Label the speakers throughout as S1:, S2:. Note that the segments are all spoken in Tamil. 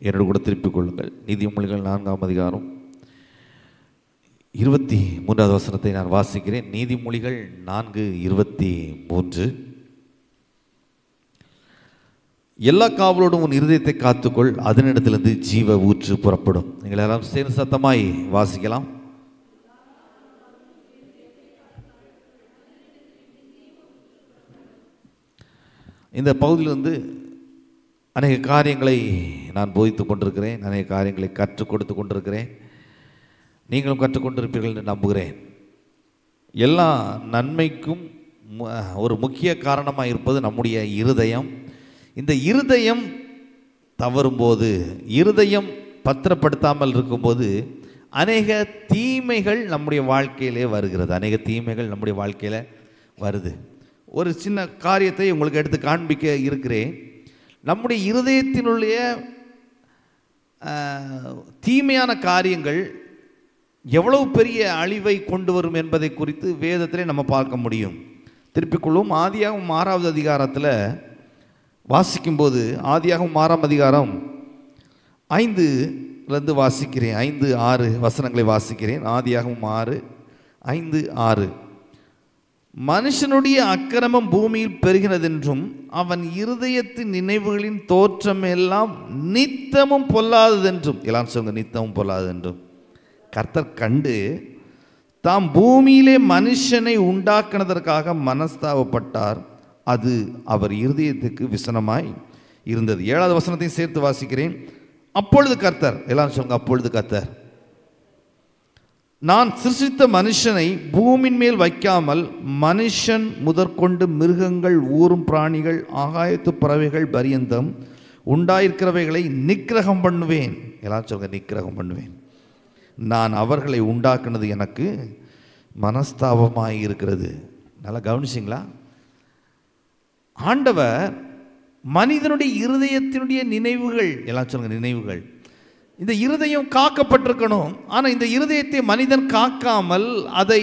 S1: என்னோடு கூட திருப்பிக் கொள்ளுங்கள். நீதிமொழிகள் 4ஆம் அதிகாரம் 23வது வசனத்தை நான் வாசிக்கிறேன். நீதிமொழிகள் 4:23. எல்லா காவலோடும் உன் இருதயத்தை காத்துக்கொள், அதனிடத்திலிருந்து ஜீவ ஊற்று புறப்படும். நீங்கள் எல்லாம் சேர்ந்து சத்தமாய் வாசிக்கலாம். இந்த பகுதியிலிருந்து அநேக காரியங்களை நான் போதித்து கொண்டிருக்கிறேன், அநேக காரியங்களை கற்றுக் கொடுத்து கொண்டிருக்கிறேன். நீங்களும் கற்றுக்கொண்டிருப்பீர்கள் என்று நம்புகிறேன். எல்லா நன்மைக்கும் ஒரு முக்கிய காரணமாக இருப்பது நம்முடைய இருதயம். இந்த இருதயம் தவறும்போது, இருதயம் பத்திரப்படுத்தாமல் இருக்கும்போது அநேக தீமைகள் நம்முடைய வாழ்க்கையிலே வருகிறது. அநேக தீமைகள் நம்முடைய வாழ்க்கையில் வருது. ஒரு சின்ன காரியத்தை உங்களுக்கு எடுத்து காண்பிக்க இருக்கிறேன். நம்முடைய இருதயத்தினுடைய தீமையான காரியங்கள் எவ்வளவு பெரிய அழிவை கொண்டு வரும் என்பதை குறித்து வேதத்திலே நம்ம பார்க்க முடியும். திருப்பிக்குள்ளும் ஆதியாகமம் 6வது அதிகாரத்தில் வாசிக்கும்போது, ஆதியாகமம் 6ஆம் அதிகாரம் 5லேருந்து வாசிக்கிறேன். 5-6 வசனங்களை வாசிக்கிறேன். ஆதியாகமம் 6:5-6. மனுஷனுடைய அக்கிரமம் பூமியில் பெருகினதென்றும் அவன் இருதயத்தின் நினைவுகளின் தோற்றம் எல்லாம் நித்தமும் பொல்லாததென்றும், எல்லாம் சொல்லுங்க, நித்தமும் பொல்லாததென்றும் கர்த்தர் கண்டு தாம் பூமியிலே மனுஷனை உண்டாக்குனதற்காக மனஸ்தாபப்பட்டார். அது அவர் இருதயத்துக்கு விசனமாய் இருந்தது. 7வது வசனத்தையும் சேர்த்து வாசிக்கிறேன். அப்பொழுது கர்த்தர், எல்லாம் சொல்லுங்க, அப்பொழுது கர்த்தர், நான் சிருஷ்டித்த மனுஷனை பூமியின் மேல் வைக்காமல் மனுஷன் முதற்கொண்டு மிருகங்கள், ஊரும் பிராணிகள், ஆகாயத்து பறவைகள் பரியந்தம் உண்டாயிருக்கிறவைகளை நிக்கிரகம் பண்ணுவேன். எல்லாம் சொல்லுங்க, நிக்கிரகம் பண்ணுவேன். நான் அவர்களை உண்டாக்குனது எனக்கு மனஸ்தாபமாய் இருக்கிறது. நல்லா கவனிச்சிங்களா? ஆண்டவர் மனிதனுடைய இருதயத்தினுடைய நினைவுகள், எல்லாம் சொல்லுங்க, நினைவுகள், இந்த இருதயம் காக்கப்பட்டிருக்கணும். ஆனால் இந்த இருதயத்தை மனிதன் காக்காமல் அதை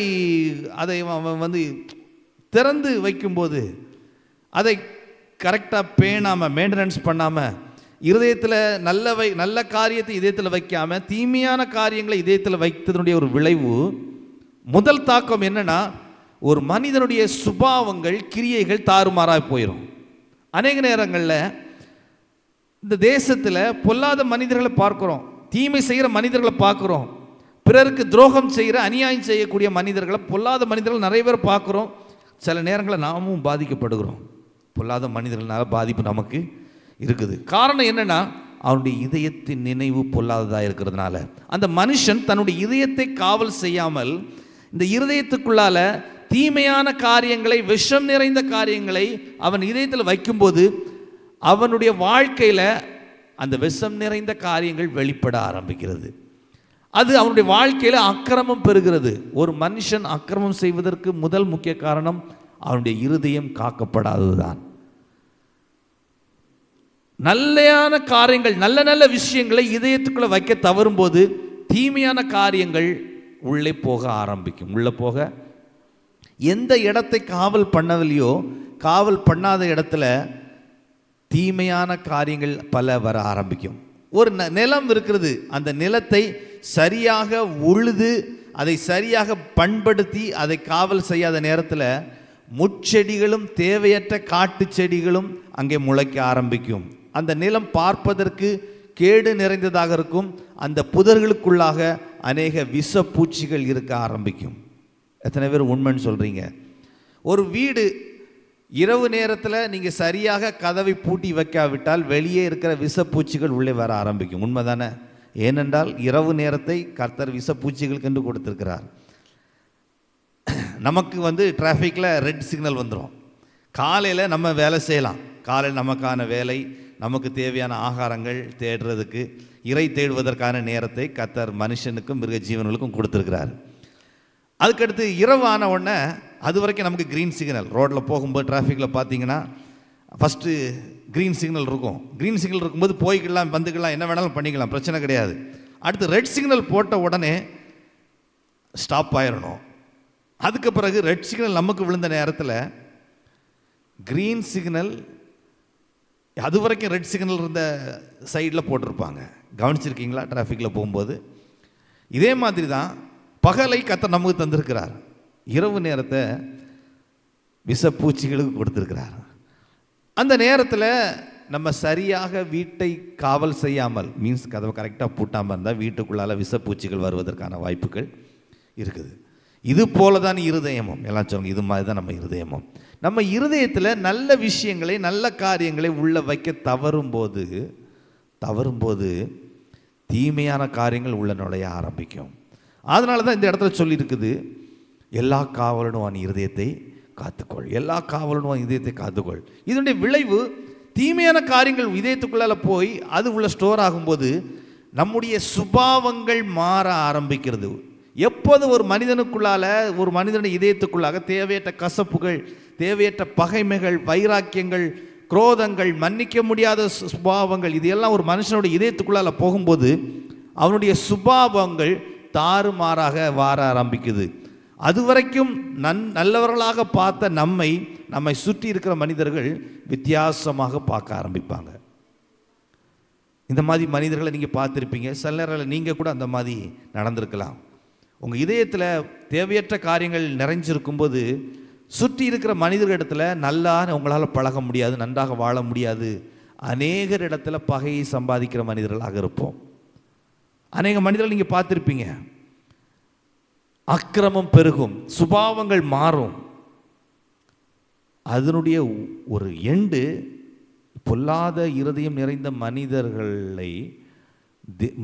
S1: திறந்து வைக்கும்போது, அதை கரெக்டாக பேணாமல், மெயின்டெனன்ஸ் பண்ணாமல், இருதயத்தில் நல்ல காரியத்தை இதயத்தில் வைக்காமல் தீமையான காரியங்களை இதயத்தில் வைத்ததனுடைய ஒரு விளைவு, முதல் தாக்கம் என்னன்னா, ஒரு மனிதனுடைய சுபாவங்கள், கிரியைகள் தாறுமாறாக போயிடும். அநேக நேரங்களில் இந்த தேசத்தில் பொல்லாத மனிதர்களை பார்க்குறோம், தீமை செய்கிற மனிதர்களை பார்க்குறோம், பிறருக்கு துரோகம் செய்கிற, அநியாயம் செய்யக்கூடிய மனிதர்களை, பொல்லாத மனிதர்கள் நிறைய பேர் பார்க்குறோம். சில நேரங்களில் நாமும் பாதிக்கப்படுகிறோம். பொல்லாத மனிதர்களால் பாதிப்பு நமக்கு இருக்குது. காரணம் என்னென்னா, அவனுடைய இதயத்தின் நினைவு பொல்லாததாக இருக்கிறதுனால. அந்த மனுஷன் தன்னுடைய இதயத்தை காவல் செய்யாமல் இந்த இருதயத்துக்குள்ளால தீமையான காரியங்களை, விஷம் நிறைந்த காரியங்களை அவன் இதயத்தில் வைக்கும்போது அவனுடைய வாழ்க்கையில் அந்த விஷம் நிறைந்த காரியங்கள் வெளிப்பட ஆரம்பிக்கிறது. அது அவனுடைய வாழ்க்கையில் அக்கிரமம் பெறுகிறது. ஒரு மனுஷன் அக்கிரமம் செய்வதற்கு முதல் முக்கிய காரணம் அவனுடைய இருதயம் காக்கப்படாததுதான். நல்ல காரியங்கள், நல்ல நல்ல விஷயங்களை இதயத்துக்குள்ள வைக்க தவறும்போது தீமையான காரியங்கள் உள்ளே போக ஆரம்பிக்கும். உள்ளே போக, எந்த இடத்தை காவல் பண்ணவில்லையோ, காவல் பண்ணாத இடத்துல தீமையான காரியங்கள் பல வர ஆரம்பிக்கும். ஒரு நிலம் இருக்கிறது, அந்த நிலத்தை சரியாக உழுது அதை சரியாக பண்படுத்தி அதை காவல் செய்யாத நேரத்தில் முட்செடிகளும் தேவையற்ற காட்டு செடிகளும் அங்கே முளைக்க ஆரம்பிக்கும். அந்த நிலம் பார்ப்பதற்கு கேடு நிறைந்ததாக இருக்கும். அந்த புதர்களுக்குள்ளாக அநேக விஷப்பூச்சிகள் இருக்க ஆரம்பிக்கும். எத்தனை பேர் உண்மைன்னு சொல்கிறீங்க? ஒரு வீடு இரவு நேரத்தில் நீங்கள் சரியாக கதவை பூட்டி வைக்காவிட்டால் வெளியே இருக்கிற விஷப்பூச்சிகள் உள்ளே வர ஆரம்பிக்கும். உண்மை தானே? ஏனென்றால் இரவு நேரத்தை கர்த்தர் விஷப்பூச்சிகளுக்கு என்று கொடுத்திருக்கிறார். நமக்கு டிராஃபிக்கில் ரெட் சிக்னல் வந்துடும். காலையில் நம்ம வேலை செய்யலாம். காலையில் நமக்கான வேலை, நமக்கு தேவையான ஆகாரங்கள் தேடுறதுக்கு, இறை தேடுவதற்கான நேரத்தை கர்த்தர் மனுஷனுக்கும் மிருக ஜீவன்களுக்கும் கொடுத்துருக்கிறார். அதுக்கடுத்து இரவு ஆன உடனே அது வரைக்கும் நமக்கு க்ரீன் சிக்னல், ரோட்டில் போகும்போது டிராஃபிக்கில் பார்த்தீங்கன்னா ஃபஸ்ட்டு க்ரீன் சிக்னல் இருக்கும். க்ரீன் சிக்னல் இருக்கும்போது போய்க்கலாம், வந்துக்கலாம், என்ன வேணாலும் பண்ணிக்கலாம், பிரச்சனை கிடையாது. அடுத்து ரெட் சிக்னல் போட்ட உடனே ஸ்டாப் ஆயிடணும். அதுக்கு பிறகு ரெட் சிக்னல் நமக்கு விழுந்த நேரத்தில் க்ரீன் சிக்னல் அது வரைக்கும் ரெட் சிக்னல் இருந்த சைடில் போட்டிருப்பாங்க. கவனிச்சிருக்கீங்களா? டிராஃபிக்கில் போகும்போது இதே மாதிரி தான் பகலை கர்த்தர் நமக்கு தந்திருக்கிறார், இரவு நேரத்தை விஷப்பூச்சிகளுக்கு கொடுத்துருக்கிறார். அந்த நேரத்தில் நம்ம சரியாக வீட்டை காவல் செய்யாமல், மீன்ஸ் கதவை கரெக்டாக பூட்டாமல் இருந்தால் வீட்டுக்குள்ளால் விஷப்பூச்சிகள் வருவதற்கான வாய்ப்புகள் இருக்குது. இது போல தான் இருதயமும். எல்லாம் சொல்லுங்க, இது மாதிரி தான் நம்ம இருதயமும். நம்ம இருதயத்தில் நல்ல விஷயங்களை, நல்ல காரியங்களை உள்ள வைக்க தவறும்போது தீமையான காரியங்கள் உள்ள நுழைய ஆரம்பிக்கும். அதனால தான் இந்த இடத்துல சொல்லியிருக்குது, எல்லா காவலனும் அவன் இருதயத்தை காத்துக்கொள், எல்லா காவலனும் அவன் இதயத்தை காத்துக்கொள். இதனுடைய விளைவு தீமையான காரியங்கள் இதயத்துக்குள்ளால போய் அது உள்ள ஸ்டோர் ஆகும்போது நம்முடைய சுபாவங்கள் மாற ஆரம்பிக்கிறது. எப்போது ஒரு மனிதனுக்குள்ளால, ஒரு மனிதனுடைய இதயத்துக்குள்ளாக தேவையற்ற கசப்புகள், தேவையற்ற பகைமைகள், வைராக்கியங்கள், குரோதங்கள், மன்னிக்க முடியாத சுபாவங்கள், இதெல்லாம் ஒரு மனுஷனுடைய இதயத்துக்குள்ளால போகும்போது அவனுடைய சுபாவங்கள் தாறுமாறாக வார ஆரம்பிக்குது. அதுவரைக்கும் நல்லவர்களாக பார்த்த நம்மை சுற்றி இருக்கிற மனிதர்கள் வித்தியாசமாக பார்க்க ஆரம்பிப்பாங்க. இந்த மாதிரி மனிதர்களை நீங்கள் பார்த்துருப்பீங்க. சில நேரங்களில் நீங்கள் கூட அந்த மாதிரி நடந்திருக்கலாம். உங்கள் இதயத்தில் தேவையற்ற காரியங்கள் நிறைஞ்சிருக்கும்போது சுற்றி இருக்கிற மனிதர்களிடத்தில் நல்லா உங்களால் பழக முடியாது, நன்றாக வாழ முடியாது. அநேகர் இடத்துல பகையை சம்பாதிக்கிற மனிதர்களாக இருப்போம். அநேக மனிதர்கள் நீங்கள் பார்த்துருப்பீங்க. அக்கிரமம் பெருகும், சுபாவங்கள் மாறும். அதனுடைய ஒரு எண்டு, பொல்லாத இருதயம் நிறைந்த மனிதர்களை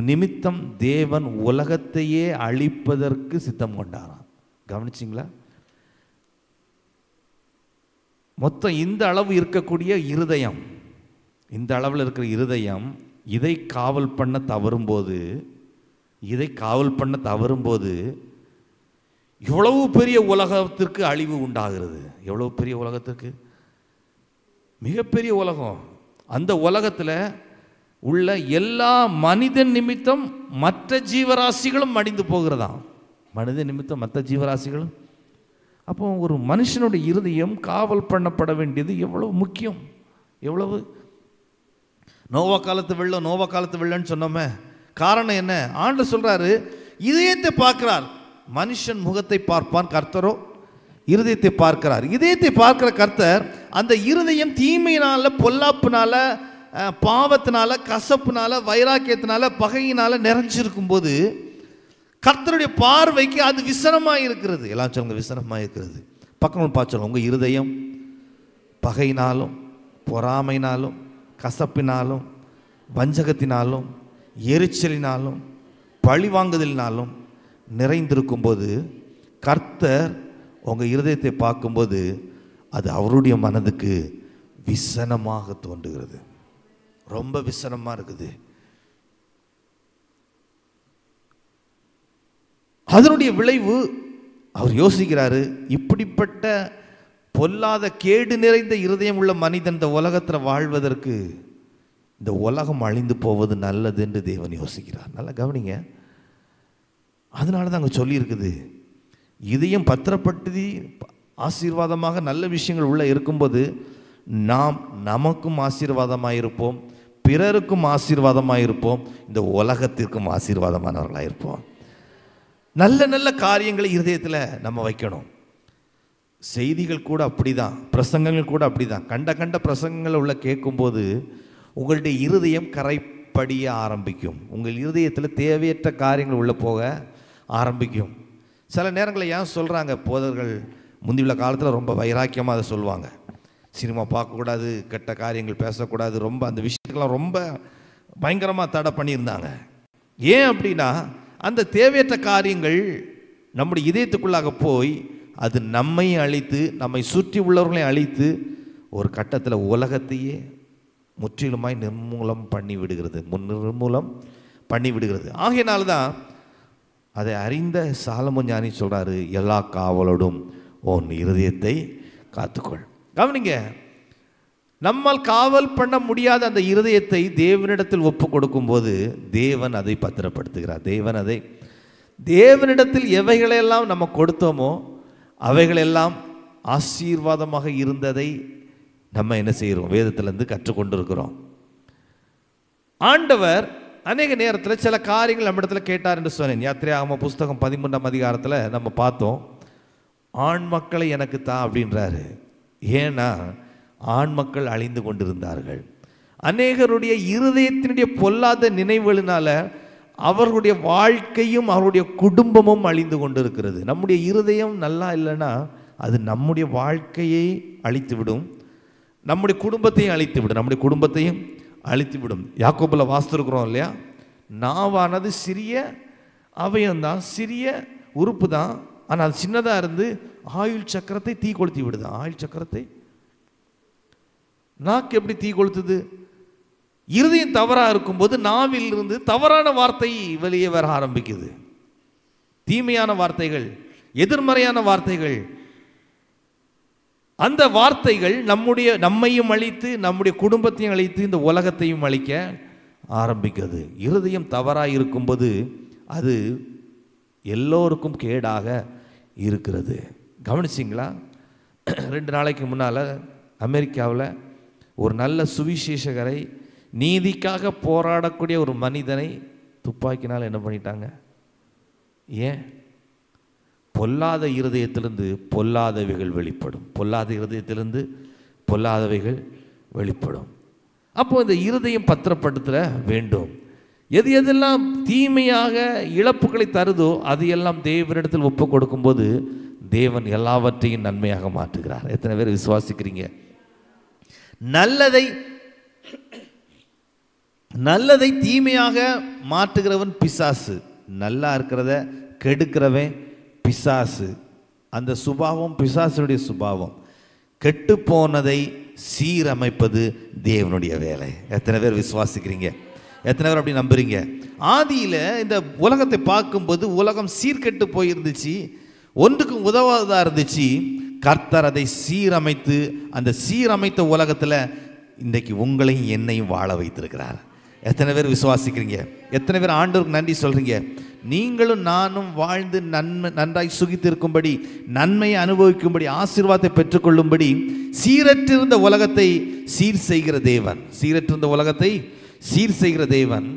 S1: நிமித்தம் தேவன் உலகத்தையே அழிப்பதற்கு சித்தம் கொண்டாராம். கவனிச்சிங்களா? மொத்தம் இந்த அளவு இருக்கக்கூடிய இருதயம், இந்த அளவில் இருக்கிற இருதயம் இதை காவல் பண்ண தவறும்போது எவ்வளவு பெரிய உலகத்திற்கு அழிவு உண்டாகிறது. எவ்வளவு பெரிய உலகத்திற்கு, மிகப்பெரிய உலகம். அந்த உலகத்தில் உள்ள எல்லா மனிதன் நிமித்தம் மற்ற ஜீவராசிகளும் மடிந்து போகிறதாம். மனிதன் நிமித்தம் மற்ற ஜீவராசிகளும். அப்போ ஒரு மனுஷனுடைய இருதயம் காவல் பண்ணப்பட வேண்டியது எவ்வளவு முக்கியம். எவ்வளவு நோவா காலத்து வெள்ளம்னு சொன்னோமே, காரணம் என்ன? ஆண்டவர் சொல்றாரு, இதயத்தை பார்க்கிறார். மனுஷன் முகத்தை பார்ப்பான், கர்த்தரோ இருதயத்தை பார்க்கிறார். இதயத்தை பார்க்கிற கர்த்தர் அந்த இருதயம் தீமையினால, பொல்லாப்புனால, பாவத்தினால, கசப்புனால, வைராக்கியத்தினால, பகையினால நிறைஞ்சிருக்கும் போது கர்த்தருடைய பார்வைக்கு அது விசனமாக இருக்கிறது. எல்லாம் சொல்லுங்க, விசனமாக இருக்கிறது. பக்கம் பார்த்து உங்கள் இருதயம் பகையினாலும், பொறாமையினாலும், கசப்பினாலும், வஞ்சகத்தினாலும், எரிச்சலினாலும், பழிவாங்குதலினாலும் நிறைந்திருக்கும்போது கர்த்தர் உங்கள் இருதயத்தை பார்க்கும்போது அது அவருடைய மனதுக்கு விசனமாக தோன்றுகிறது. ரொம்ப விசனமாக இருக்குது. அதனுடைய விளைவு அவர் யோசிக்கிறாரு, இப்படிப்பட்ட பொல்லாத கேடு நிறைந்த இருதயம் உள்ள மனிதன் இந்த உலகத்தில் வாழ்வதற்கு இந்த உலகம் அழிந்து போவது நல்லது என்று தேவன் யோசிக்கிறார். நல்லா கவனிங்க. அதனால தான் அங்கே சொல்லியிருக்குது, இதயம் பத்திரப்பட்டு ஆசீர்வாதமாக நல்ல விஷயங்கள் உள்ள இருக்கும்போது நாம் நமக்கும் ஆசீர்வாதமாக இருப்போம், பிறருக்கும் ஆசீர்வாதமாக இருப்போம், இந்த உலகத்திற்கும் ஆசீர்வாதமானவர்களாக இருப்போம். நல்ல நல்ல காரியங்களை இருதயத்தில் நம்ம வைக்கணும். செய்திகள் கூட அப்படி தான், பிரசங்கங்கள் கூட அப்படி தான். கண்ட பிரசங்கங்களை உள்ள கேட்கும்போது உங்களுடைய இருதயம் கரைப்படிய ஆரம்பிக்கும். உங்கள் இருதயத்தில் தேவையற்ற காரியங்கள் உள்ளே போக ஆரம்பிக்கும். சில நேரங்களில் ஏன் சொல்கிறாங்க, போதர்கள் முந்தி உள்ள காலத்தில் ரொம்ப வைராக்கியமாக அதை சொல்லுவாங்க. சினிமா பார்க்கக்கூடாது, கெட்ட காரியங்கள் பேசக்கூடாது, ரொம்ப அந்த விஷயத்துக்கெல்லாம் ரொம்ப பயங்கரமாக தடை பண்ணியிருந்தாங்க. ஏன் அப்படின்னா, அந்த தேவையற்ற காரியங்கள் நம்முடைய இதயத்துக்குள்ளாக போய் அது நம்மையும் அழித்து, நம்மை சுற்றி உள்ளவர்களையும் அழித்து, ஒரு கட்டத்தில் உலகத்தையே முற்றிலுமாய் நிர்மூலம் பண்ணி விடுகிறது. ஆகையினால்தான் அதை அறிந்த சாலமோன் ஞானி சொல்கிறாரு, எல்லா காவலோடும் உன் இருதயத்தை காத்துக்கொள். கவனிங்க, நம்மால் காவல் பண்ண முடியாத அந்த இருதயத்தை தேவனிடத்தில் ஒப்பு கொடுக்கும்போது தேவன் அதை பத்திரப்படுத்துகிறார். தேவனிடத்தில் எவைகளெல்லாம் நம்ம கொடுத்தோமோ அவைகளெல்லாம் ஆசீர்வாதமாக இருந்ததை நம்ம என்ன செய்கிறோம்? வேதத்திலேருந்து கற்றுக்கொண்டு இருக்கிறோம். ஆண்டவர் அநேக நேரத்தில் சில காரியங்கள் நம்ம இடத்துல கேட்டார் என்று சொன்னேன். யாத்திரையாகம புஸ்தகம் 13ஆம் அதிகாரத்தில் நம்ம பார்த்தோம். ஆண் மக்களை எனக்கு தா அப்படின்றாரு. ஏன்னா ஆண் மக்கள் அழிந்து கொண்டிருந்தார்கள். அநேகருடைய இருதயத்தினுடைய பொல்லாத நினைவுகளினால அவர்களுடைய வாழ்க்கையும் அவருடைய குடும்பமும் அழிந்து கொண்டிருக்கிறது. நம்முடைய இருதயம் நல்லா இல்லைன்னா அது நம்முடைய வாழ்க்கையை அழித்துவிடும், நம்முடைய குடும்பத்தையும் அழித்துவிடும், நம்முடைய குடும்பத்தையும் அழித்துவிடும். யாக்கோபில் வாசித்திருக்கிறோம் இல்லையா? நாவானது சிறிய அவயம்தான், சிறிய உறுப்பு தான், ஆனால் அது சின்னதாக இருந்து ஆயுள் சக்கரத்தை தீ கொளுத்தி விடுது. ஆயுள் சக்கரத்தை நாக்கு எப்படி தீ கொளுத்துது? இருதயம் தவறாக இருக்கும்போது நாவில் இருந்து தவறான வார்த்தை வெளியே வர ஆரம்பிக்குது. தீமையான வார்த்தைகள், எதிர்மறையான வார்த்தைகள். அந்த வார்த்தைகள் நம்மையும் அழித்து நம்முடைய குடும்பத்தையும் அழித்து இந்த உலகத்தையும் அழிக்க ஆரம்பிக்கிறது. இருதயம் தவறாக இருக்கும்போது அது எல்லோருக்கும் கேடாக இருக்கிறது. கவனிச்சிங்களா? 2 நாளைக்கு முன்னால் அமெரிக்காவில் ஒரு நல்ல சுவிசேஷகரை, நீதிக்காக போராடக்கூடிய ஒரு மனிதனை துப்பாக்கினால் என்ன பண்ணிட்டாங்க? ஏன்? பொல்லாத இருதயத்திலிருந்து பொல்லாதவைகள் வெளிப்படும். பொல்லாத இருதயத்திலிருந்து பொல்லாதவைகள் வெளிப்படும். அப்போ இந்த இருதயம் பத்திரப்படுத்த வேண்டும். எது எதெல்லாம் தீமையாக இழப்புகளை தருதோ அது எல்லாம் தேவனிடத்தில் ஒப்பு கொடுக்கும்போது தேவன் எல்லாவற்றையும் நன்மையாக மாற்றுகிறார். எத்தனை பேர் விசுவாசிக்கிறீங்க? நல்லதை தீமையாக மாற்றுகிறவன் பிசாசு, நல்லா இருக்கிறத கெடுக்கிறவன் பிசாசு. அந்த சுபாவம் பிசாசுடைய சுபாவம். கெட்டு போனதை சீரமைப்பது தேவனுடைய வேலை. எத்தனை பேர் விசுவாசிக்கிறீங்க? எத்தனை பேர் அப்படி நம்புறீங்க? ஆதியில் இந்த உலகத்தை பார்க்கும்போது உலகம் சீர்கெட்டு போயிருந்துச்சு, ஒன்றுக்கும் உதவாததாக இருந்துச்சு. கர்த்தர் அதை சீரமைத்து அந்த சீரமைத்த உலகத்தில் இன்றைக்கு உங்களையும் என்னையும் வாழ வைத்திருக்கிறார். எத்தனை பேர் விசுவாசிக்கிறீங்க? எத்தனை பேர் ஆண்டவருக்கு நன்றி சொல்கிறீங்க? நீங்களும் நானும் வாழ்ந்து நன்றாய் சுகித்திருக்கும்படி, நன்மையை அனுபவிக்கும்படி, ஆசீர்வாதத்தை பெற்றுக்கொள்ளும்படி சீரற்றிருந்த உலகத்தை சீர் செய்கிற தேவன், சீரற்றிருந்த உலகத்தை சீர் செய்கிற தேவன்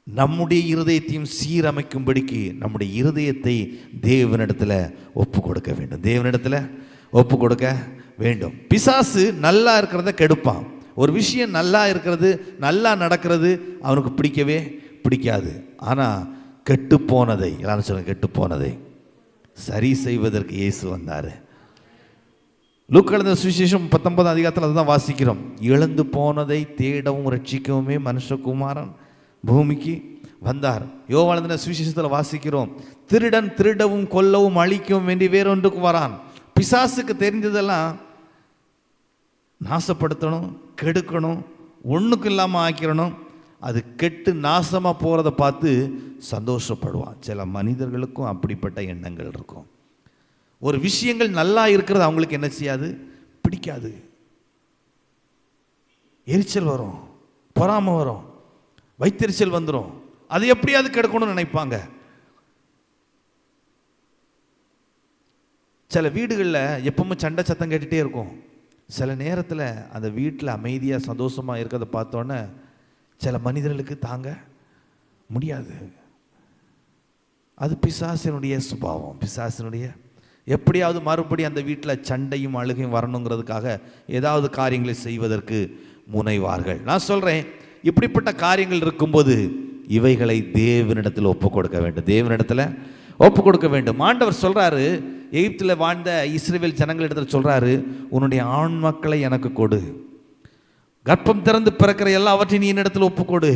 S1: நம்முடைய இருதயத்தையும் சீரமைக்கும்படிக்கு நம்முடைய இருதயத்தை தேவனிடத்தில் ஒப்பு கொடுக்க வேண்டும். தேவனிடத்தில் ஒப்பு கொடுக்க வேண்டும். பிசாசு நல்லா இருக்கிறத கெடுப்பான். ஒரு விஷயம் நல்லா இருக்கிறது, நல்லா நடக்கிறது அவனுக்கு பிடிக்கவே பிடிக்காது. ஆனால் கெட்டு போனதை, எல்லாரும் சொல்லுங்க, கெட்டு போனதை சரி செய்வதற்கு இயேசு வந்தார். லூக்கா எழுதின சுவிசேஷம் 19ஆம் அதிகாரத்தில் அதுதான் வாசிக்கிறோம். இழந்து போனதை தேடவும் ரட்சிக்கவுமே மனுஷகுமாரன் பூமிக்கு வந்தார். யோவான் எழுதின சுவிசேஷத்தில் வாசிக்கிறோம், திருடன் திருடவும் கொல்லவும் அழிக்கவும் வேண்டி வேறொன்றுக்கு வரான். பிசாசுக்கு தெரிஞ்சதெல்லாம் நாசப்படுத்தணும், கெடுக்கணும், ஒன்றுக்கும் இல்லாமல் ஆக்கிடணும். அது கெட்டு நாசமாக போகிறத பார்த்து சந்தோஷப்படுவான். சில மனிதர்களுக்கும் அப்படிப்பட்ட எண்ணங்கள் இருக்கும். ஒரு விஷயங்கள் நல்லா இருக்கிறது அவங்களுக்கு என்ன செய்யாது? பிடிக்காது. எரிச்சல் வரும், பொறாமை வரும், வைத்தெரிச்சல் வந்துடும். அது எப்படியாவது கெடுக்கணும்னு நினைப்பாங்க. சில வீடுகளில் எப்பவுமே சண்டை சத்தம் கேட்டுகிட்டே இருக்கும். சில நேரத்தில் அந்த வீட்டில் அமைதியாக சந்தோஷமாக இருக்கிறத பார்த்தோன்னே சில மனிதர்களுக்கு தாங்க முடியாது. அது பிசாசினுடைய சுபாவம். பிசாசினுடைய எப்படியாவது மறுபடியும் அந்த வீட்டில் சண்டையும் அழுகையும் வரணுங்கிறதுக்காக ஏதாவது காரியங்களை செய்வதற்கு முனைவார்கள். நான் சொல்கிறேன், இப்படிப்பட்ட காரியங்கள் இருக்கும்போது இவைகளை தேவனிடத்தில் ஒப்பு கொடுக்க வேண்டும். தேவனிடத்தில் ஒப்பு கொடுக்க வேண்டும். ஆண்டவர் சொல்கிறாரு, எகிப்தில் வாழ்ந்த இஸ்ரவேல் ஜனங்களிடத்தில் சொல்கிறாரு, உன்னுடைய ஆண் மக்களை எனக்கு கொடு, கர்ப்பம் திறந்து பிறக்கிற எல்லாவற்றையும் நீ என்னிடத்தில் ஒப்பு கொடு.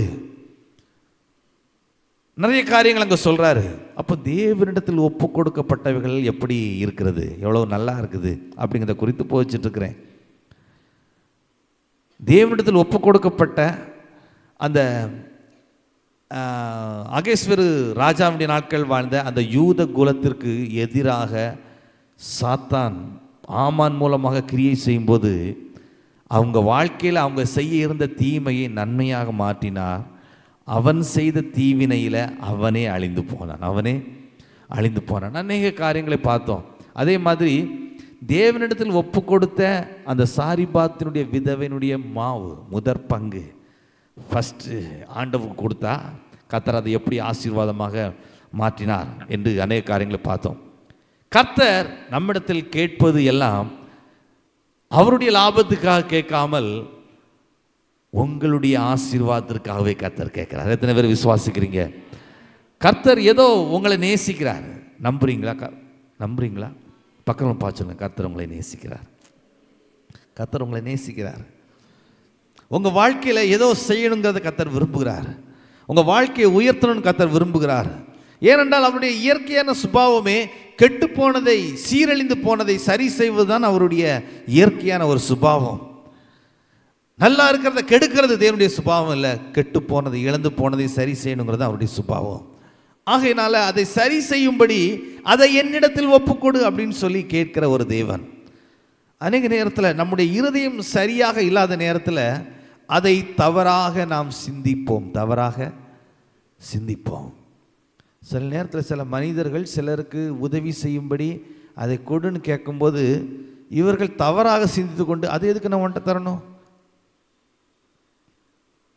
S1: நிறைய காரியங்கள் அங்கே சொல்கிறாரு. அப்போ தேவனிடத்தில் ஒப்பு கொடுக்கப்பட்டவைகள் எப்படி இருக்கிறது, எவ்வளோ நல்லா இருக்குது அப்படிங்கிறத குறித்து போச்சிட்ருக்கிறேன். தேவனிடத்தில் ஒப்பு கொடுக்கப்பட்ட அந்த அகேஸ்வரு ராஜாவுடைய நாட்கள் வாழ்ந்த அந்த யூத குலத்திற்கு எதிராக சாத்தான் ஆமான் மூலமாக கிரியை செய்யும்போது அவங்க வாழ்க்கையில் அவங்க செய்ய இருந்த தீமையை நன்மையாக மாற்றினார். அவன் செய்த தீவினையில் அவனே அழிந்து போனான். அநேக காரியங்களை பார்த்தோம். அதே மாதிரி தேவனிடத்தில் ஒப்பு கொடுத்த அந்த சாரிபாத்தினுடைய விதவையினுடைய மாவு முதற் பங்கு ஃபஸ்ட்டு ஆண்டவருக்கு கொடுத்தா கர்த்தர் அதை எப்படி ஆசீர்வாதமாக மாற்றினார் என்று அநேக காரியங்களை பார்த்தோம். கர்த்தர் நம்மிடத்தில் கேட்பது எல்லாம் அவருடைய லாபத்துக்காக கேட்காமல் உங்களுடைய ஆசீர்வாதத்திற்காகவே கர்த்தர் கேட்கிறார். எத்தனை பேர் விசுவாசிக்கிறீங்க? கர்த்தர் ஏதோ உங்களை நேசிக்கிறார். நம்புறீங்களா? நம்புறீங்களா? பக்கம் பார்த்துங்க. கர்த்தர் உங்களை நேசிக்கிறார். கர்த்தர் உங்களை நேசிக்கிறார். உங்கள் வாழ்க்கையில் ஏதோ செய்யணுங்கிறத கர்த்தர் விரும்புகிறார். உங்கள் வாழ்க்கையை உயர்த்தணும்னு கர்த்தர் விரும்புகிறார். ஏனென்றால் அவருடைய இயற்கையான சுபாவமே கெட்டு போனதை, சீரழிந்து போனதை சரி செய்வதுதான் அவருடைய இயற்கையான ஒரு சுபாவம். நல்லா இருக்கிறத கெடுக்கிறது தேவனுடைய சுபாவம் இல்லை. கெட்டு போனதை, இழந்து போனதை சரி செய்யணுங்கிறது அவருடைய சுபாவம். ஆகையினால அதை சரி செய்யும்படி அதை என்னிடத்தில் ஒப்புக்கொடு அப்படின்னு சொல்லி கேட்கிற ஒரு தேவன். அநேக நேரத்தில் நம்முடைய இருதயம் சரியாக இல்லாத நேரத்தில் அதை தவறாக நாம் சிந்திப்போம். சில நேரத்தில் சில மனிதர்கள் சிலருக்கு உதவி செய்யும்படி அதை கொடுன்னு கேட்கும்போது இவர்கள் தவறாக சிந்தித்து கொண்டு அது எதுக்கு நான் உன்ட்ட தரணும்?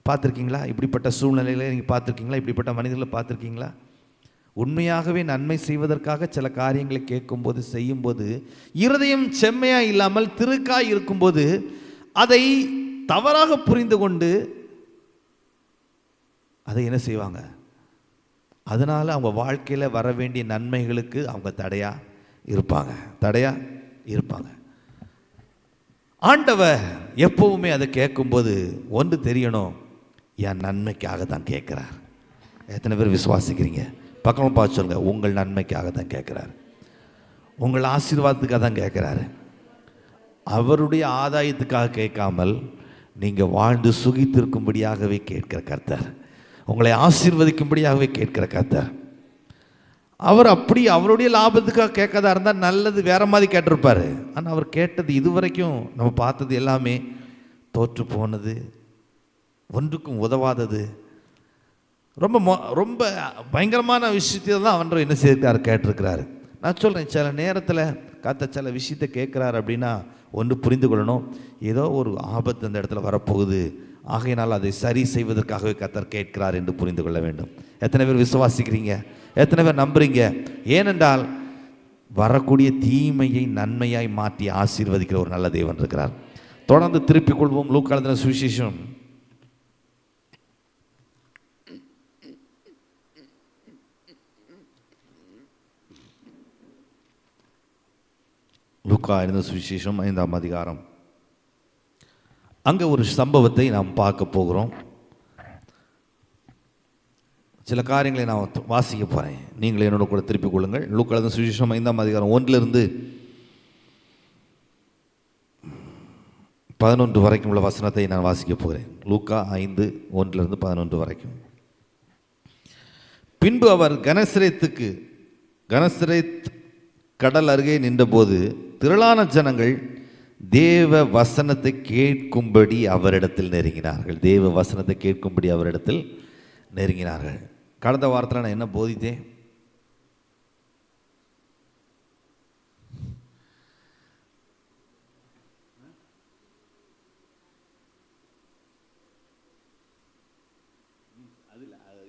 S1: பார்த்துருக்கீங்களா? இப்படிப்பட்ட சூழ்நிலையில் நீங்கள் பார்த்துருக்கீங்களா? இப்படிப்பட்ட மனிதர்களை பார்த்துருக்கீங்களா? உண்மையாகவே நன்மை செய்வதற்காக சில காரியங்களை கேட்கும்போது, செய்யும்போது இருதயம் செம்மையாக இல்லாமல் திருக்காய் இருக்கும்போது அதை தவறாக புரிந்து கொண்டு அதை என்ன செய்வாங்க? அதனால் அவங்க வாழ்க்கையில் வர வேண்டிய நன்மைகளுக்கு அவங்க தடையாக இருப்பாங்க. ஆண்டவர் எப்பவுமே அதை கேட்கும்போது ஒன்று தெரியணும், என் நன்மைக்காக தான் கேட்குறார். எத்தனை பேர் விசுவாசிக்கிறீங்க? பக்கமாக பார்த்து சொல்லுங்க. உங்கள் நன்மைக்காக தான் கேட்குறாரு. உங்கள் ஆசீர்வாதத்துக்காக தான் கேட்குறாரு. அவருடைய ஆதாயத்துக்காக கேட்காமல் நீங்கள் வாழ்ந்து சுகித்திருக்கும்படியாகவே கேட்கிற கர்த்தர், உங்களை ஆசீர்வதிக்கும்படியாகவே கேட்கிற கர்த்தர். அவர் அப்படி அவருடைய லாபத்துக்காக கேட்காதா இருந்தால் நல்லது வேற மாதிரி கேட்டிருப்பார். ஆனால் அவர் கேட்டது இதுவரைக்கும் நம்ம பார்த்தது எல்லாமே தோற்று போனது, ஒன்றுக்கும் உதவாதது, ரொம்ப பயங்கரமான விஷயத்தில் தான் அவர் என்ன செய்திருக்காரு, கேட்டிருக்கிறாரு. நான் சொல்கிறேன், சில நேரத்தில் கர்த்தர் சில விஷயத்தை கேட்குறாரு அப்படின்னா ஒன்று புரிந்து கொள்ளணும், ஏதோ ஒரு ஆபத்து அந்த இடத்துல வரப்போகுது, ஆகையினால் அதை சரி செய்வதற்காகவே கர்த்தர் கேட்கிறார் என்று புரிந்து கொள்ள வேண்டும். எத்தனை பேர் விசுவாசிக்கிறீங்க? எத்தனை பேர் நம்புறீங்க? ஏனென்றால் வரக்கூடிய தீமையை நன்மையாய் மாற்றி ஆசீர்வதிக்கிற ஒரு நல்ல தேவன் இருக்கிறார். தொடர்ந்து திருப்பிக் கொள்வோம். லூக்கா எழுதின சுவிசேஷம் லூக்கா எழுதின சுவிசேஷம் 5ஆம் அதிகாரம். அங்கே ஒரு சம்பவத்தை நாம் பார்க்க போகிறோம். சில காரியங்களை நான் வாசிக்க போகிறேன், நீங்களே என்னோட கூட திருப்பிக் கொள்ளுங்கள். லூக்கா எழுதின சுவிசேஷம் 5ஆம் அதிகாரம் 1 11 வரைக்கும் உள்ள வசனத்தை நான் வாசிக்க போகிறேன். லூக்கா 5 1 11 வரைக்கும். பின்பு அவர் கனசரேத் கடல் அருகே நின்றபோது திரளான ஜனங்கள் தேவ வசனத்தை கேட்கும்படி அவரிடத்தில் நெருங்கினார்கள். கடந்த வாரத்தில் நான் என்ன போதித்தேன்?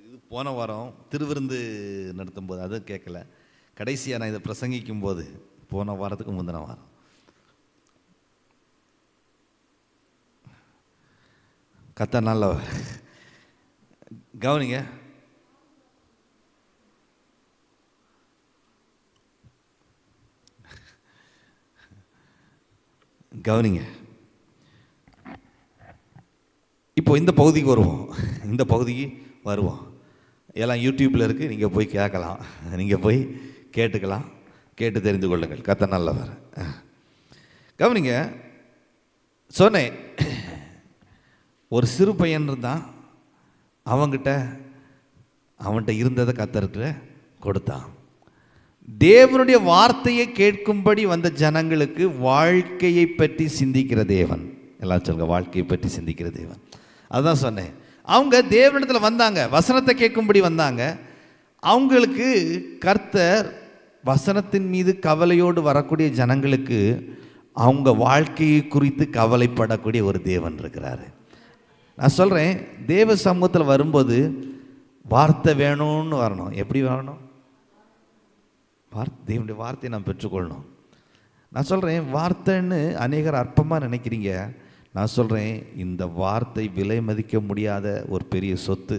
S1: இது போன வாரம் திருவிருந்து நடத்தும் போது அது கேட்கல. கடைசியாக நான் இதை பிரசங்கிக்கும் போது போன வாரத்துக்கு முந்தின வாரம் கத்த நல்ல கவனிங்க. இப்போ இந்த பகுதிக்கு வருவோம். எல்லாம் யூடியூப்பில் இருக்குது, நீங்கள் போய் கேட்கலாம், நீங்கள் போய் கேட்டுக்கலாம், கேட்டு தெரிந்து கொள்ளுங்கள். கத்த நல்லவர். கவனிங்க, சொன்னேன் ஒரு சிறு பையன் இருந்தான். அவன்கிட்ட இருந்ததை கர்த்தருக்கு கொடுத்தான். தேவனுடைய வார்த்தையை கேட்கும்படி வந்த ஜனங்களுக்கு வாழ்க்கையை பற்றி சிந்திக்கிற தேவன். எல்லாம் சொல்லுங்க, வாழ்க்கையை பற்றி சிந்திக்கிற தேவன். அதுதான் சொன்னேன். அவங்க தேவனிடத்தில் வந்தாங்க, வசனத்தை கேட்கும்படி வந்தாங்க. அவங்களுக்கு கர்த்தர் வசனத்தின் மீது கவலையோடு வரக்கூடிய ஜனங்களுக்கு அவங்க வாழ்க்கையை குறித்து கவலைப்படக்கூடிய ஒரு தேவன் இருக்கிறாரு. நான் சொல்கிறேன், தேவ சமூகத்தில் வரும்போது வார்த்தை வேணும்னு வரணும். எப்படி வரணும்? தேவனுடைய வார்த்தையை நாம் பெற்றுக்கொள்ளணும். நான் சொல்கிறேன், வார்த்தைன்னு அநேகர் அற்பமாக நினைக்கிறீங்க. நான் சொல்கிறேன், இந்த வார்த்தை விலை மதிக்க முடியாத ஒரு பெரிய சொத்து.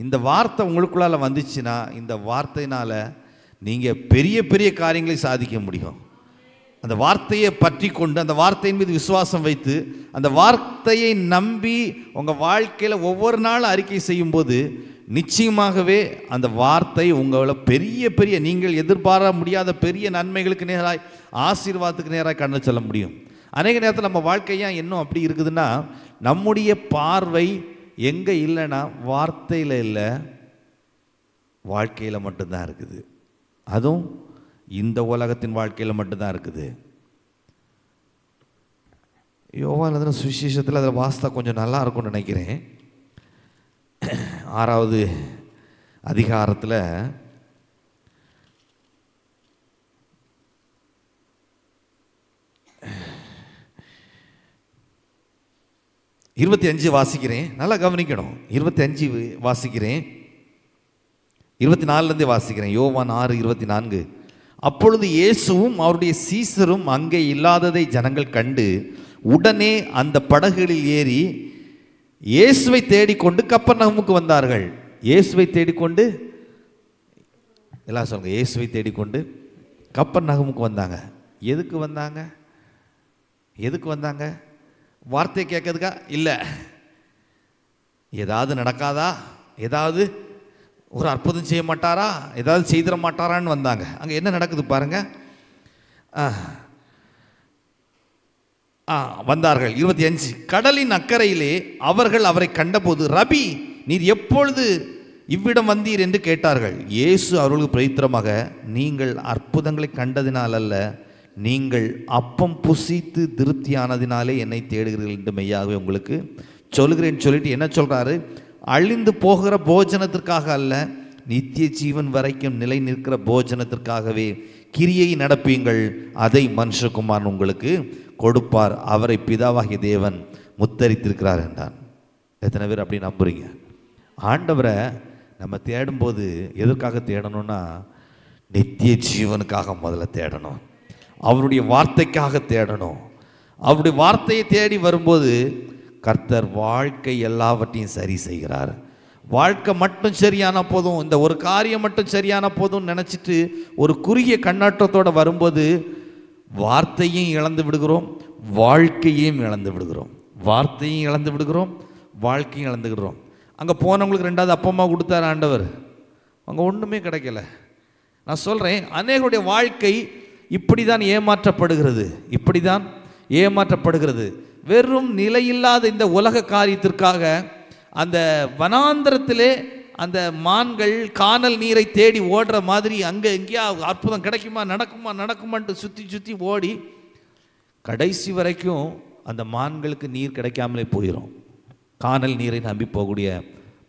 S1: இந்த வார்த்தை உங்களுக்குள்ளால் வந்துச்சுன்னா இந்த வார்த்தையினால் நீங்கள் பெரிய பெரிய காரியங்களை சாதிக்க முடியும். அந்த வார்த்தையை பற்றி கொண்டு அந்த வார்த்தையின் மீது விசுவாசம் வைத்து அந்த வார்த்தையை நம்பி உங்கள் வாழ்க்கையில் ஒவ்வொரு நாளும் அறிக்கை செய்யும்போது நிச்சயமாகவே அந்த வார்த்தை உங்களை பெரிய பெரிய நீங்கள் எதிர்பார முடியாத பெரிய நன்மைகளுக்கு நேராக, ஆசீர்வாதத்துக்கு நேராக கடந்து செல்ல முடியும். அநேக நேரத்தில் நம்ம வாழ்க்கையா இன்னும் அப்படி இருக்குதுன்னா, நம்முடைய பார்வை எங்கே இல்லைன்னா வார்த்தையில் இல்லை, வாழ்க்கையில் மட்டும்தான் இருக்குது. அதுவும் இந்த உலகத்தின் வாழ்க்கையில் மட்டும்தான் இருக்குது. யோவான் எழுதின சுவிசேஷத்தில் அதில் வாஸ்தா கொஞ்சம் நல்லா இருக்கும்னு நினைக்கிறேன். 6வது அதிகாரத்தில் 25 வாசிக்கிறேன். நல்லா கவனிக்கணும். 25 வாசிக்கிறேன், 24 வாசிக்கிறேன். யோவான் 6:24. அப்பொழுது இயேசுவும் அவருடைய சீசரும் அங்கே இல்லாததை ஜனங்கள் கண்டு உடனே அந்த படகுகளில் ஏறி இயேசுவை தேடிக்கொண்டு கப்பர்நகமுக்கு வந்தார்கள். இயேசுவை தேடிக்கொண்டு, எல்லாம் சொல்லுங்க, இயேசுவை தேடிக்கொண்டு கப்பர்நகமுக்கு வந்தாங்க. எதுக்கு வந்தாங்க? எதுக்கு வந்தாங்க? வார்த்தையை கேட்கறதுக்கா? இல்லை. ஏதாவது நடக்காதா, ஏதாவது ஒரு அற்புதம் செய்ய மாட்டாரா, ஏதாவது செய்திட மாட்டாரான்னு வந்தாங்க. அங்கே என்ன நடக்குது பாருங்க. வந்தார்கள். 25. கடலின் அக்கறையிலே அவர்கள் அவரை கண்டபோது, ரபி, நீர் எப்பொழுது இவ்விடம் வந்தீர் என்று கேட்டார்கள். இயேசு அவர்களுக்கு பிரதித்திரமாக, நீங்கள் அற்புதங்களை கண்டதினால் அல்ல, நீங்கள் அப்பம் புசித்து திருப்தியானதினாலே என்னை தேடுகிறீர்கள் என்று மெய்யாகவே உங்களுக்கு சொல்கிறேன்னு சொல்லிட்டு என்ன சொல்றாரு? அழிந்து போகிற போஜனத்திற்காக அல்ல, நித்திய ஜீவன் வரைக்கும் நிலை நிற்கிற போஜனத்திற்காகவே கிரியை நடப்பீங்கள், அதை மனுஷகுமாரன் உங்களுக்கு கொடுப்பார், அவரை பிதாவாகிய தேவன் முத்தரித்திருக்கிறார் என்றான். எத்தனை பேர் அப்படி நம்புறீங்க? ஆண்டவரை நம்ம தேடும்போது எதற்காக தேடணும்னா, நித்திய ஜீவனுக்காக முதல்ல தேடணும், அவருடைய வார்த்தைக்காக தேடணும். அவருடைய வார்த்தையை தேடி வரும்போது கர்த்தர் வாழ்க்கை எல்லாவற்றையும் சரி செய்கிறார். வாழ்க்கை மட்டும் சரியான போதும், இந்த ஒரு காரியம் மட்டும் சரியான போதும் நினச்சிட்டு ஒரு குறுகிய கண்ணாட்டத்தோடு வரும்போது வார்த்தையும் இழந்து விடுகிறோம், வாழ்க்கையும் இழந்து விடுகிறோம். வார்த்தையும் இழந்து விடுகிறோம், வாழ்க்கையும் இழந்துக்கிறோம். அங்கே போனவங்களுக்கு 2வது அப்பமா கொடுத்தார் ஆண்டவர், அங்கே ஒன்றுமே கிடைக்கல. நான் சொல்கிறேன், அநேகருடைய வாழ்க்கை இப்படி தான் ஏமாற்றப்படுகிறது, இப்படி தான் ஏமாற்றப்படுகிறது. வெறும் நிலையில்லாத இந்த உலக காரியத்திற்காக அந்த வனாந்தரத்திலே அந்த மான்கள் கானல் நீரை தேடி ஓடுற மாதிரி அங்கே எங்கேயா அற்புதம் கிடைக்குமா, நடக்குமா நடக்குமான்ட்டு சுற்றி சுற்றி ஓடி கடைசி வரைக்கும் அந்த மான்களுக்கு நீர் கிடைக்காமலே போயிடும். கானல் நீரை நம்பி போகக்கூடிய